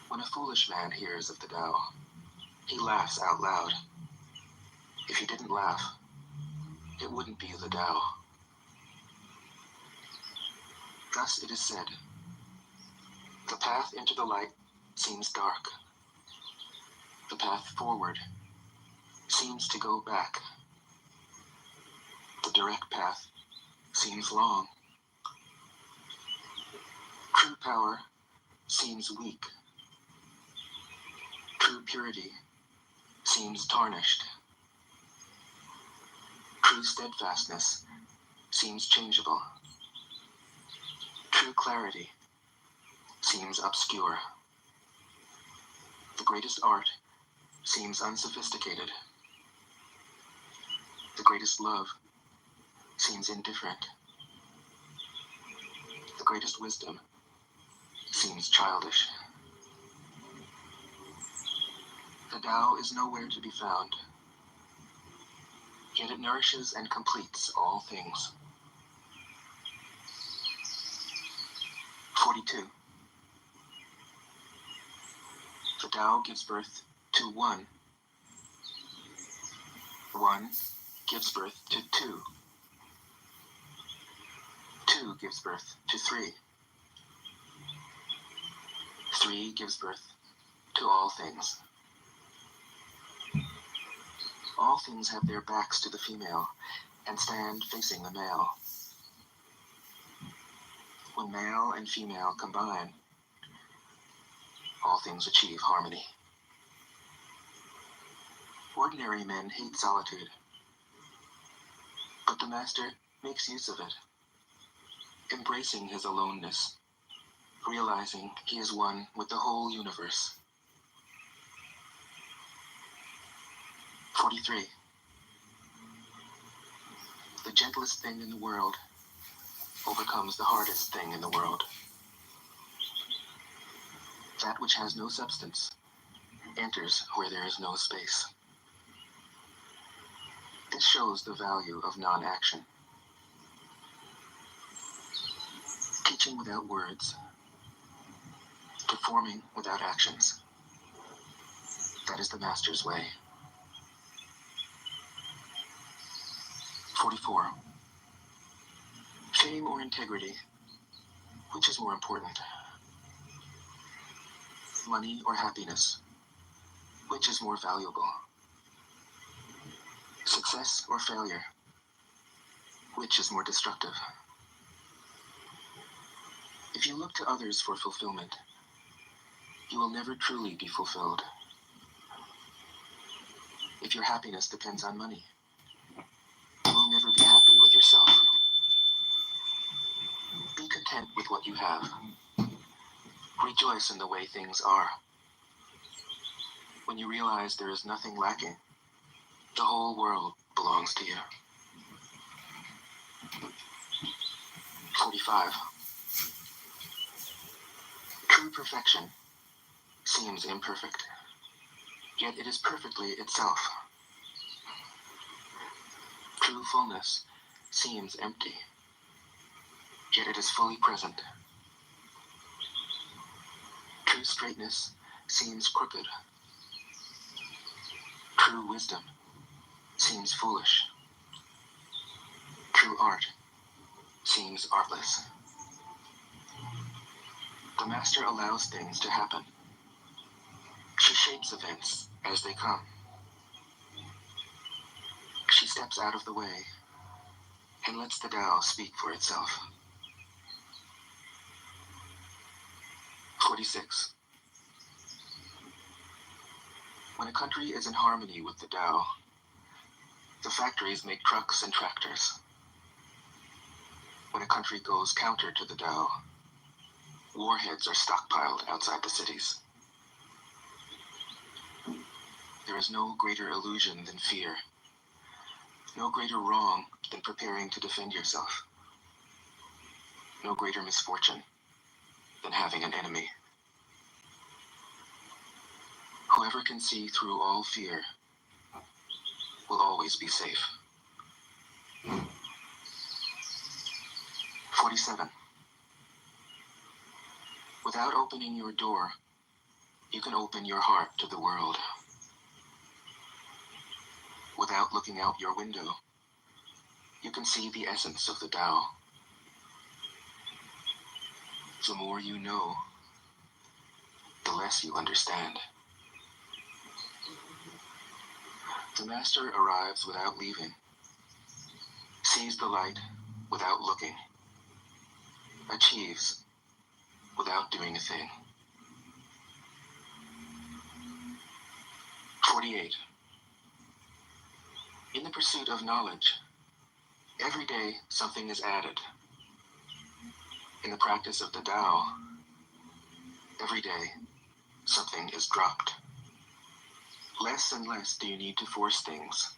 When a foolish man hears of the Tao, he laughs out loud. If he didn't laugh, it wouldn't be the Tao. Thus it is said, the path into the light seems dark. The path forward seems to go back. The direct path seems long. True power seems weak. True purity seems tarnished. True steadfastness seems changeable. True clarity seems obscure. The greatest art seems unsophisticated. The greatest love seems indifferent. The greatest wisdom seems childish. The Tao is nowhere to be found, yet it nourishes and completes all things. 42. The Tao gives birth to one. One gives birth to two. Two gives birth to three. Three gives birth to all things. All things have their backs to the female and stand facing the male. When male and female combine, all things achieve harmony. Ordinary men hate solitude, but the Master makes use of it, embracing his aloneness, realizing he is one with the whole universe. 43. The gentlest thing in the world overcomes the hardest thing in the world. That which has no substance enters where there is no space. This shows the value of non-action. Teaching without words, performing without actions. That is the Master's way. 44. Fame or integrity, which is more important? Money or happiness, which is more valuable? Success or failure, which is more destructive? If you look to others for fulfillment, you will never truly be fulfilled. If your happiness depends on money, you will never be happy with yourself. Be content with what you have. Rejoice in the way things are. When you realize there is nothing lacking, the whole world belongs to you. 45. True perfection seems imperfect, yet it is perfectly itself. True fullness seems empty, yet it is fully present. True straightness seems crooked. True wisdom seems foolish. True art seems artless. The Master allows things to happen. She shapes events as they come. She steps out of the way and lets the Tao speak for itself. 46. When a country is in harmony with the Tao, the factories make trucks and tractors. When a country goes counter to the Tao, warheads are stockpiled outside the cities. There is no greater illusion than fear, no greater wrong than preparing to defend yourself, no greater misfortune than having an enemy. Whoever can see through all fear will always be safe. 47. Without opening your door, you can open your heart to the world. Without looking out your window, you can see the essence of the Tao. The more you know, the less you understand. The master arrives without leaving, sees the light without looking, achieves without doing a thing. 48. In the pursuit of knowledge, every day something is added. In the practice of the Tao, every day something is dropped. Less and less do you need to force things,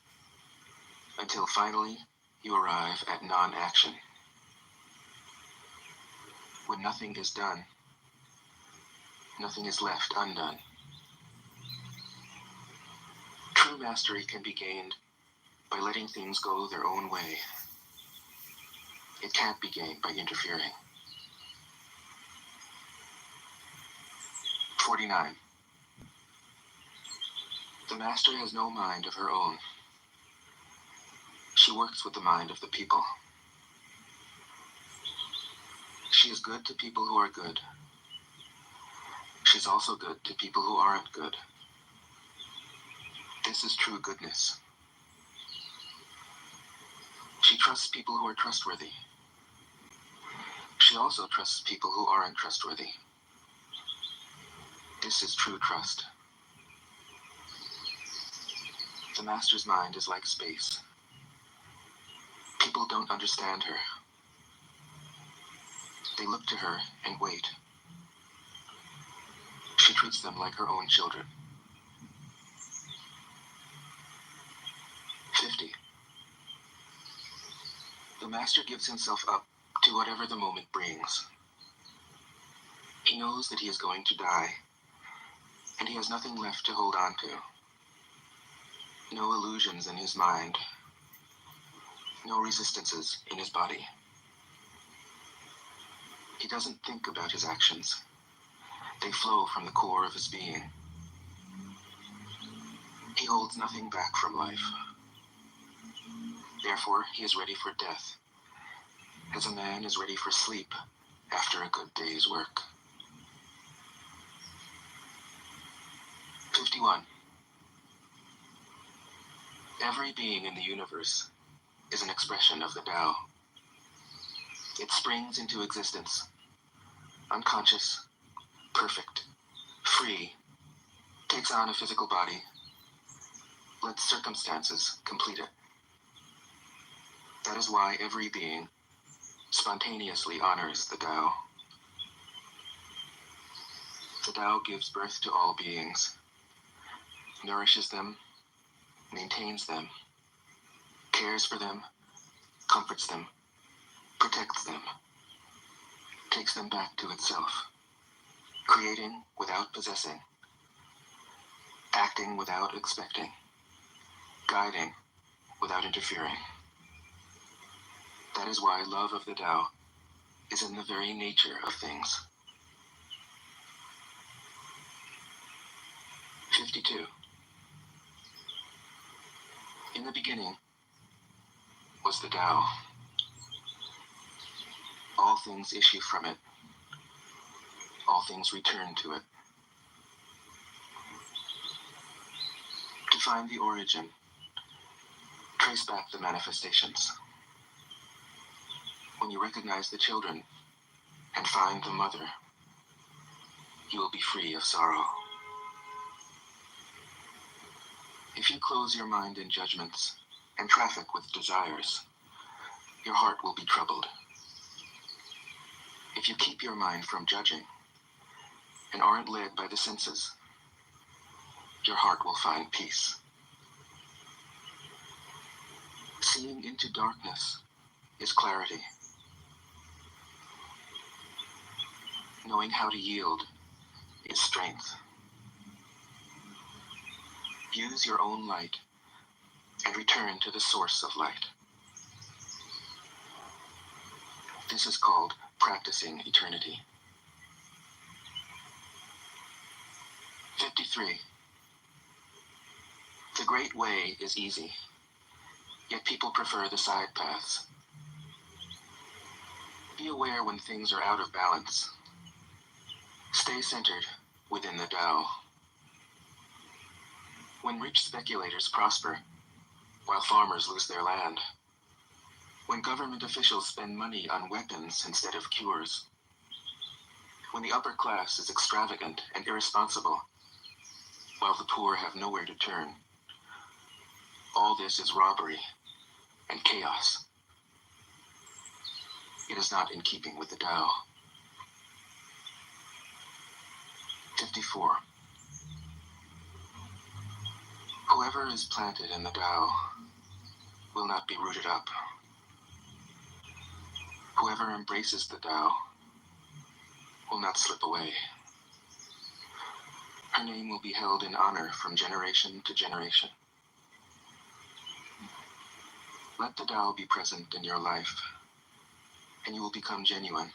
until finally you arrive at non-action. When nothing is done, nothing is left undone. True mastery can be gained by letting things go their own way. It can't be gained by interfering. 49. The master has no mind of her own. She works with the mind of the people. She is good to people who are good. She's also good to people who aren't good. This is true goodness. She trusts people who are trustworthy. She also trusts people who aren't trustworthy. This is true trust. The master's mind is like space. People don't understand her. They look to her and wait. She treats them like her own children. 50. The master gives himself up to whatever the moment brings. He knows that he is going to die, and he has nothing left to hold on to. No illusions in his mind. No resistances in his body. He doesn't think about his actions. They flow from the core of his being. He holds nothing back from life. Therefore, he is ready for death, as a man is ready for sleep after a good day's work. 51. Every being in the universe is an expression of the Tao. It springs into existence, unconscious, perfect, free, takes on a physical body, lets circumstances complete it. That is why every being spontaneously honors the Tao. The Tao gives birth to all beings, nourishes them, maintains them, cares for them, comforts them, protects them, takes them back to itself, creating without possessing, acting without expecting, guiding without interfering. That is why love of the Tao is in the very nature of things. 52. In the beginning was the Tao. All things issue from it. All things return to it. To find the origin, trace back the manifestations. When you recognize the children and find the mother, you will be free of sorrow. If you close your mind in judgments and traffic with desires, your heart will be troubled. If you keep your mind from judging and aren't led by the senses, your heart will find peace. Seeing into darkness is clarity. Knowing how to yield is strength. Use your own light and return to the source of light. This is called practicing eternity. 53. The great way is easy, yet people prefer the side paths. Be aware when things are out of balance. Stay centered within the Tao. When rich speculators prosper, while farmers lose their land. When government officials spend money on weapons instead of cures. When the upper class is extravagant and irresponsible, while the poor have nowhere to turn. All this is robbery and chaos. It is not in keeping with the Tao. 54. Whoever is planted in the Tao will not be rooted up. Whoever embraces the Tao will not slip away. Her name will be held in honor from generation to generation. Let the Tao be present in your life, and you will become genuine.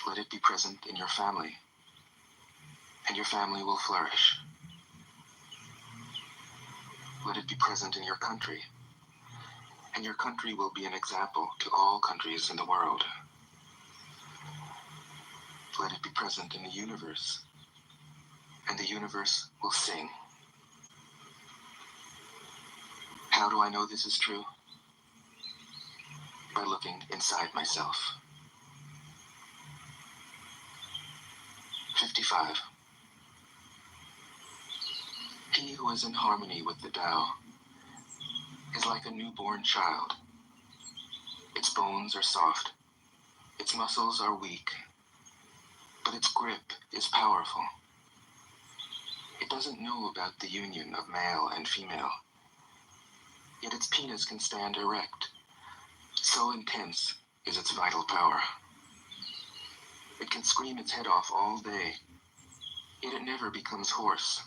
Let it be present in your family, and your family will flourish. Let it be present in your country, and your country will be an example to all countries in the world. Let it be present in the universe, and the universe will sing. How do I know this is true? By looking inside myself. 55. He who is in harmony with the Tao is like a newborn child. Its bones are soft, its muscles are weak, but its grip is powerful. It doesn't know about the union of male and female, yet its penis can stand erect. So intense is its vital power. It can scream its head off all day, yet it never becomes hoarse.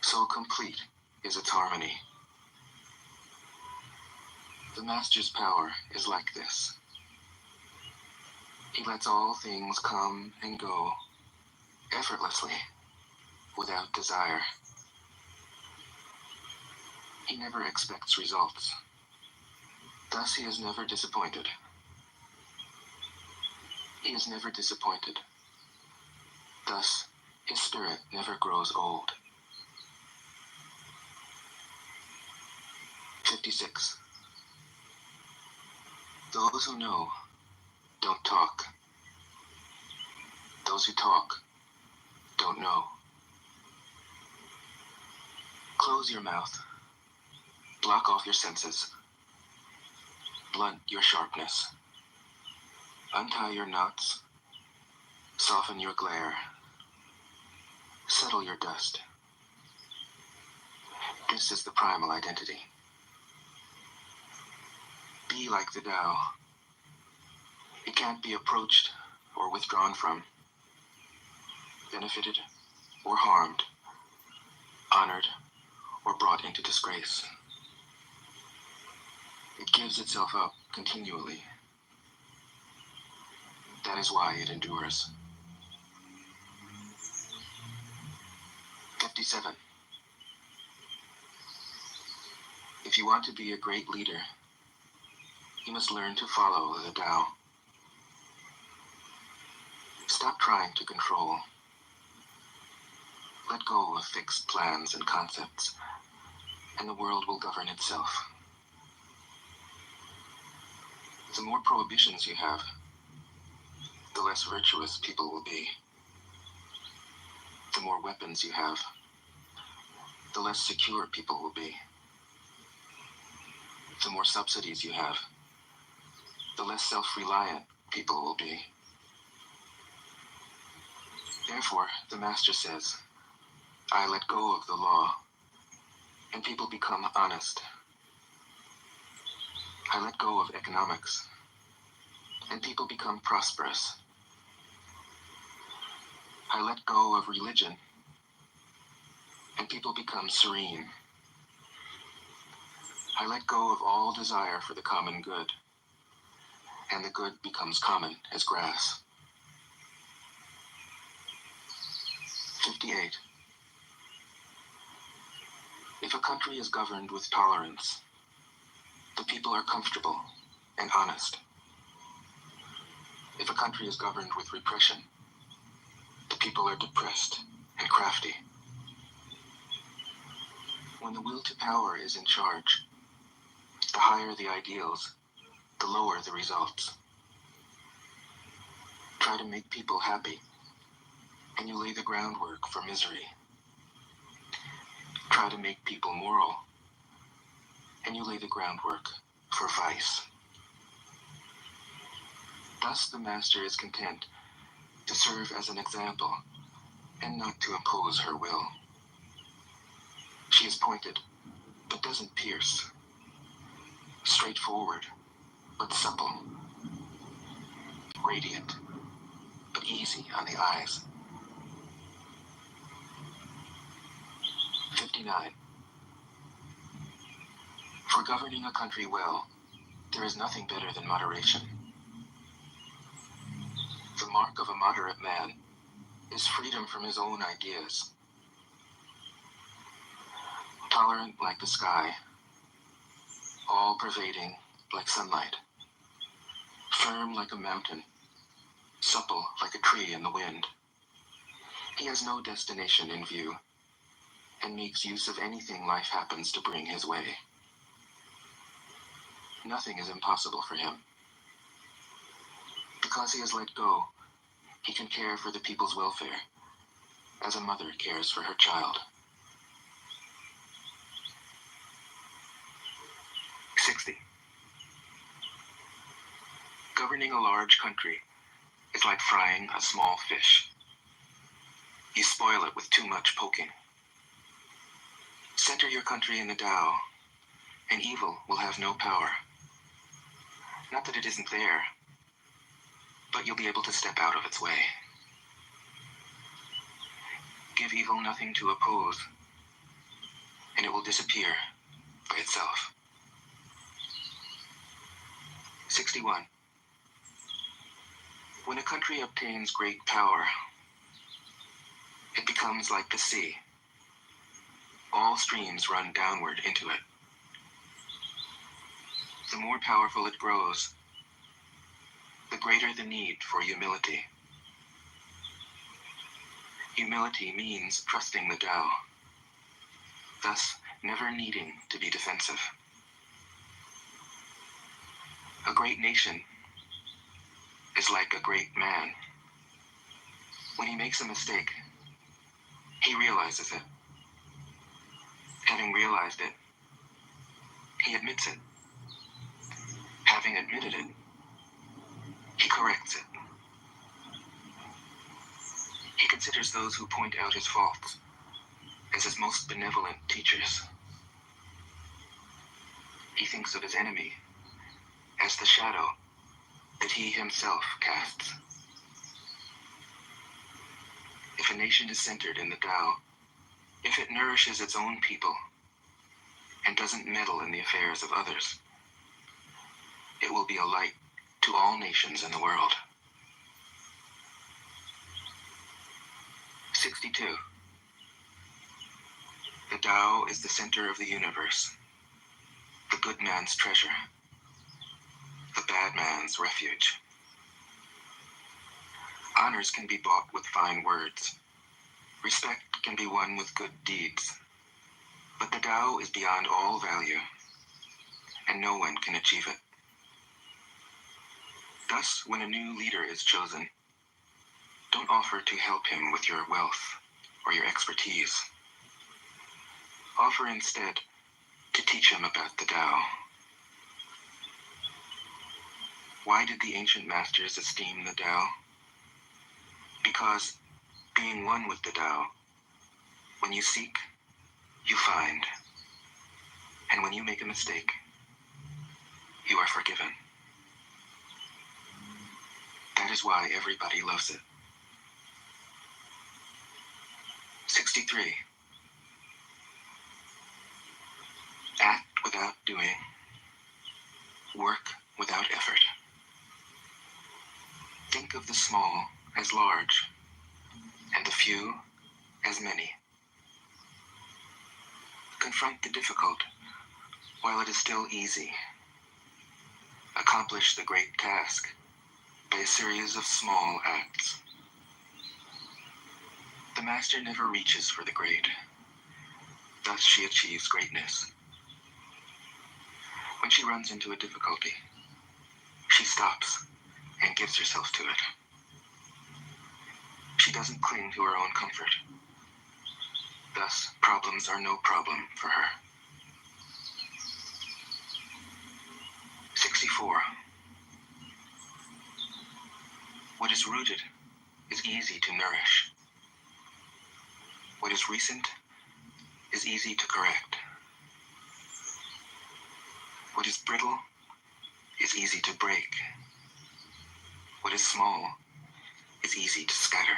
So complete is its harmony. The Master's power is like this. He lets all things come and go effortlessly, without desire. He never expects results. Thus he is never disappointed. He is never disappointed. Thus his spirit never grows old. 56. Those who know don't talk. Those who talk don't know. Close your mouth. Block off your senses. Blunt your sharpness. Untie your knots. Soften your glare. Settle your dust. This is the primal identity. Be like the Tao. It can't be approached or withdrawn from, benefited or harmed, honored or brought into disgrace. It gives itself up continually. That is why it endures. 57. If you want to be a great leader, you must learn to follow the Tao. Stop trying to control. Let go of fixed plans and concepts, and the world will govern itself. The more prohibitions you have, the less virtuous people will be. The more weapons you have, the less secure people will be. The more subsidies you have, the less self-reliant people will be. Therefore, the Master says, I let go of the law, and people become honest. I let go of economics, and people become prosperous. I let go of religion, and people become serene. I let go of all desire for the common good, and the good becomes common as grass. 58. If a country is governed with tolerance, the people are comfortable and honest. If a country is governed with repression, the people are depressed and crafty. When the will to power is in charge, the higher the ideals, the lower the results. Try to make people happy, and you lay the groundwork for misery. Try to make people moral, and you lay the groundwork for vice. Thus the master is content to serve as an example and not to impose her will. She is pointed, but doesn't pierce. Straightforward, but supple. Radiant, but easy on the eyes. 59. For governing a country well, there is nothing better than moderation. The mark of a moderate man is freedom from his own ideas. Tolerant like the sky, all-pervading like sunlight, firm like a mountain, supple like a tree in the wind. He has no destination in view, and makes use of anything life happens to bring his way. Nothing is impossible for him. Because he has let go, he can care for the people's welfare, as a mother cares for her child. 60. Governing a large country is like frying a small fish. You spoil it with too much poking. Center your country in the Tao, and evil will have no power. Not that it isn't there, but you'll be able to step out of its way. Give evil nothing to oppose, and it will disappear by itself. 61. When a country obtains great power, it becomes like the sea. All streams run downward into it. The more powerful it grows, the greater the need for humility. Humility means trusting the Tao, thus never needing to be defensive. A great nation is like a great man. When he makes a mistake, he realizes it. Having realized it, he admits it. Having admitted it, he corrects it. He considers those who point out his faults as his most benevolent teachers. He thinks of his enemy as the shadow that he himself casts. If a nation is centered in the Tao, if it nourishes its own people and doesn't meddle in the affairs of others, it will be a light to all nations in the world. 62. The Tao is the center of the universe, the good man's treasure, the bad man's refuge. Honors can be bought with fine words. Respect can be won with good deeds. But the Tao is beyond all value, and no one can achieve it. Thus, when a new leader is chosen, don't offer to help him with your wealth or your expertise. Offer instead to teach him about the Tao. Why did the ancient masters esteem the Tao? Because, being one with the Tao, when you seek, you find. And when you make a mistake, you are forgiven. That is why everybody loves it. 63. without doing, work without effort. Think of the small as large, and the few as many. Confront the difficult while it is still easy. Accomplish the great task by a series of small acts. The master never reaches for the great. Thus she achieves greatness. When she runs into a difficulty, she stops and gives herself to it. She doesn't cling to her own comfort. Thus, problems are no problem for her. 64. What is rooted is easy to nourish. What is recent is easy to correct. What is brittle is easy to break. What is small is easy to scatter.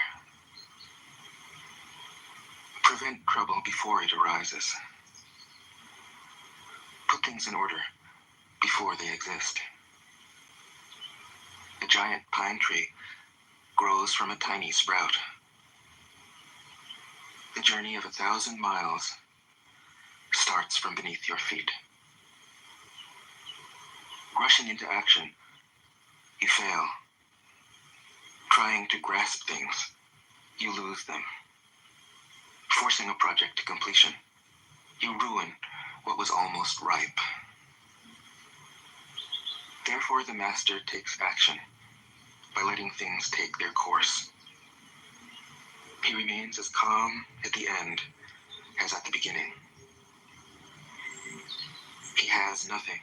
Prevent trouble before it arises. Put things in order before they exist. A giant pine tree grows from a tiny sprout. The journey of 1,000 miles starts from beneath your feet. Rushing into action, you fail. Trying to grasp things, you lose them. Forcing a project to completion, you ruin what was almost ripe. Therefore, the master takes action by letting things take their course. He remains as calm at the end as at the beginning. He has nothing,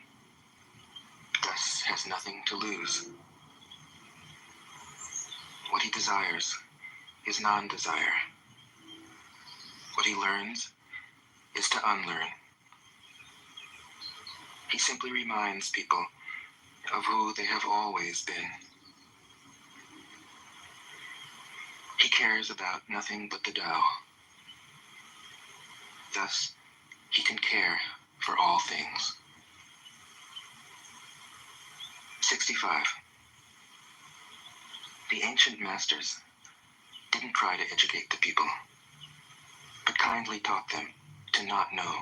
thus has nothing to lose. What he desires is non-desire. What he learns is to unlearn. He simply reminds people of who they have always been. He cares about nothing but the Tao. Thus, he can care for all things. 65. The ancient masters didn't try to educate the people, but kindly taught them to not know.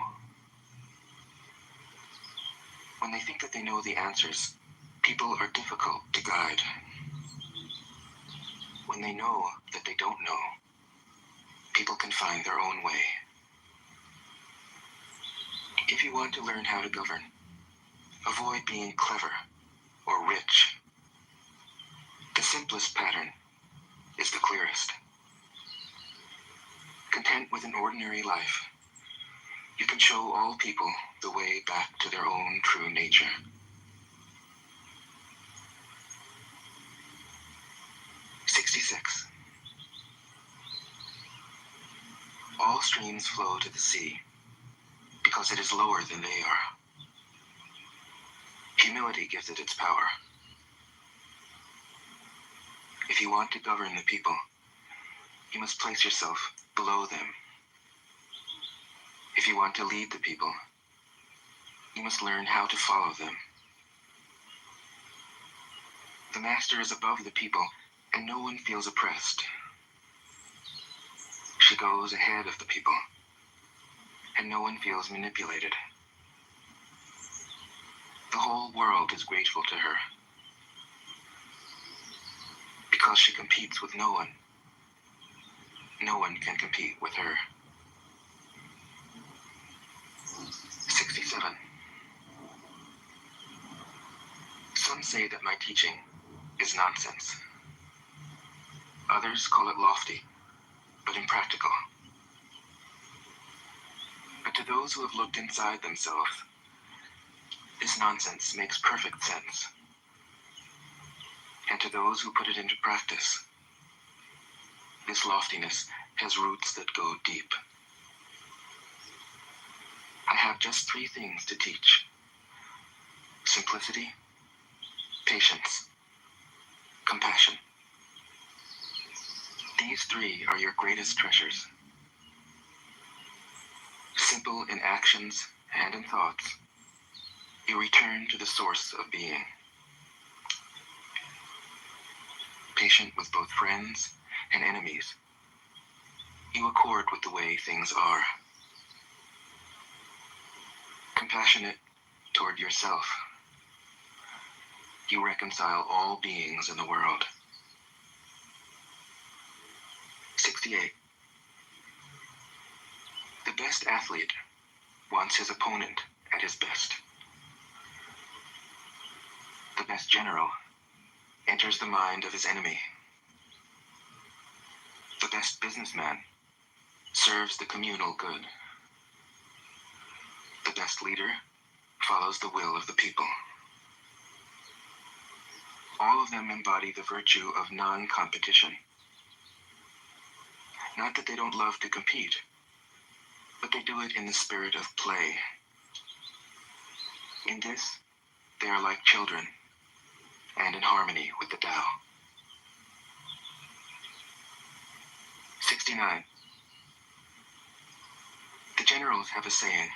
When they think that they know the answers, people are difficult to guide. When they know that they don't know, people can find their own way. If you want to learn how to govern, avoid being clever or rich. The simplest pattern is the clearest. Content with an ordinary life, you can show all people the way back to their own true nature. All streams flow to the sea because it is lower than they are. Humility gives it its power. If you want to govern the people, you must place yourself below them. If you want to lead the people, you must learn how to follow them. The master is above the people, and no one feels oppressed. She goes ahead of the people, and no one feels manipulated. The whole world is grateful to her, because she competes with no one. No one can compete with her. 67. Some say that my teaching is nonsense. Others call it lofty, but impractical. But to those who have looked inside themselves, this nonsense makes perfect sense. And to those who put it into practice, this loftiness has roots that go deep. I have just 3 things to teach: simplicity, patience, compassion. These 3 are your greatest treasures. Simple in actions and in thoughts, You return to the source of being, patient with both friends and enemies. You accord with the way things are, compassionate toward yourself. You reconcile all beings in the world. 68. The best athlete wants his opponent at his best. The best general enters the mind of his enemy. The best businessman serves the communal good. The best leader follows the will of the people. All of them embody the virtue of non-competition. Not that they don't love to compete, but they do it in the spirit of play. In this, they are like children, and in harmony with the Tao. 69. The generals have a saying: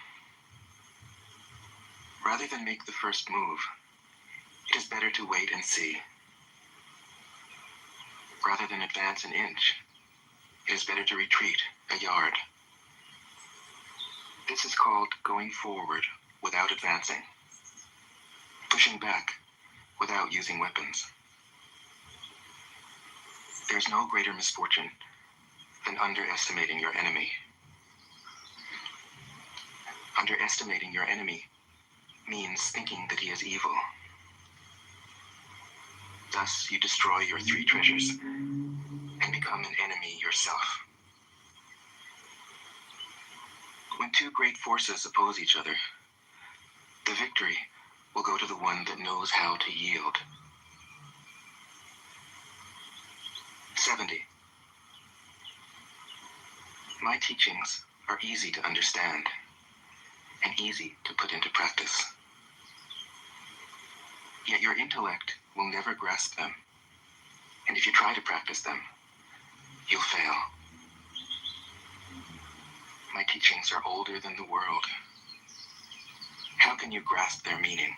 rather than make the first move, it is better to wait and see. Rather than advance an inch, it is better to retreat a yard. This is called going forward without advancing, pushing back without using weapons. There's no greater misfortune than underestimating your enemy. Underestimating your enemy means thinking that he is evil. Thus, you destroy your three treasures and become an enemy yourself. When two great forces oppose each other, the victory will go to the one that knows how to yield. 70. My teachings are easy to understand and easy to put into practice. Yet your intellect will never grasp them, and if you try to practice them, you'll fail. My teachings are older than the world. How can you grasp their meaning?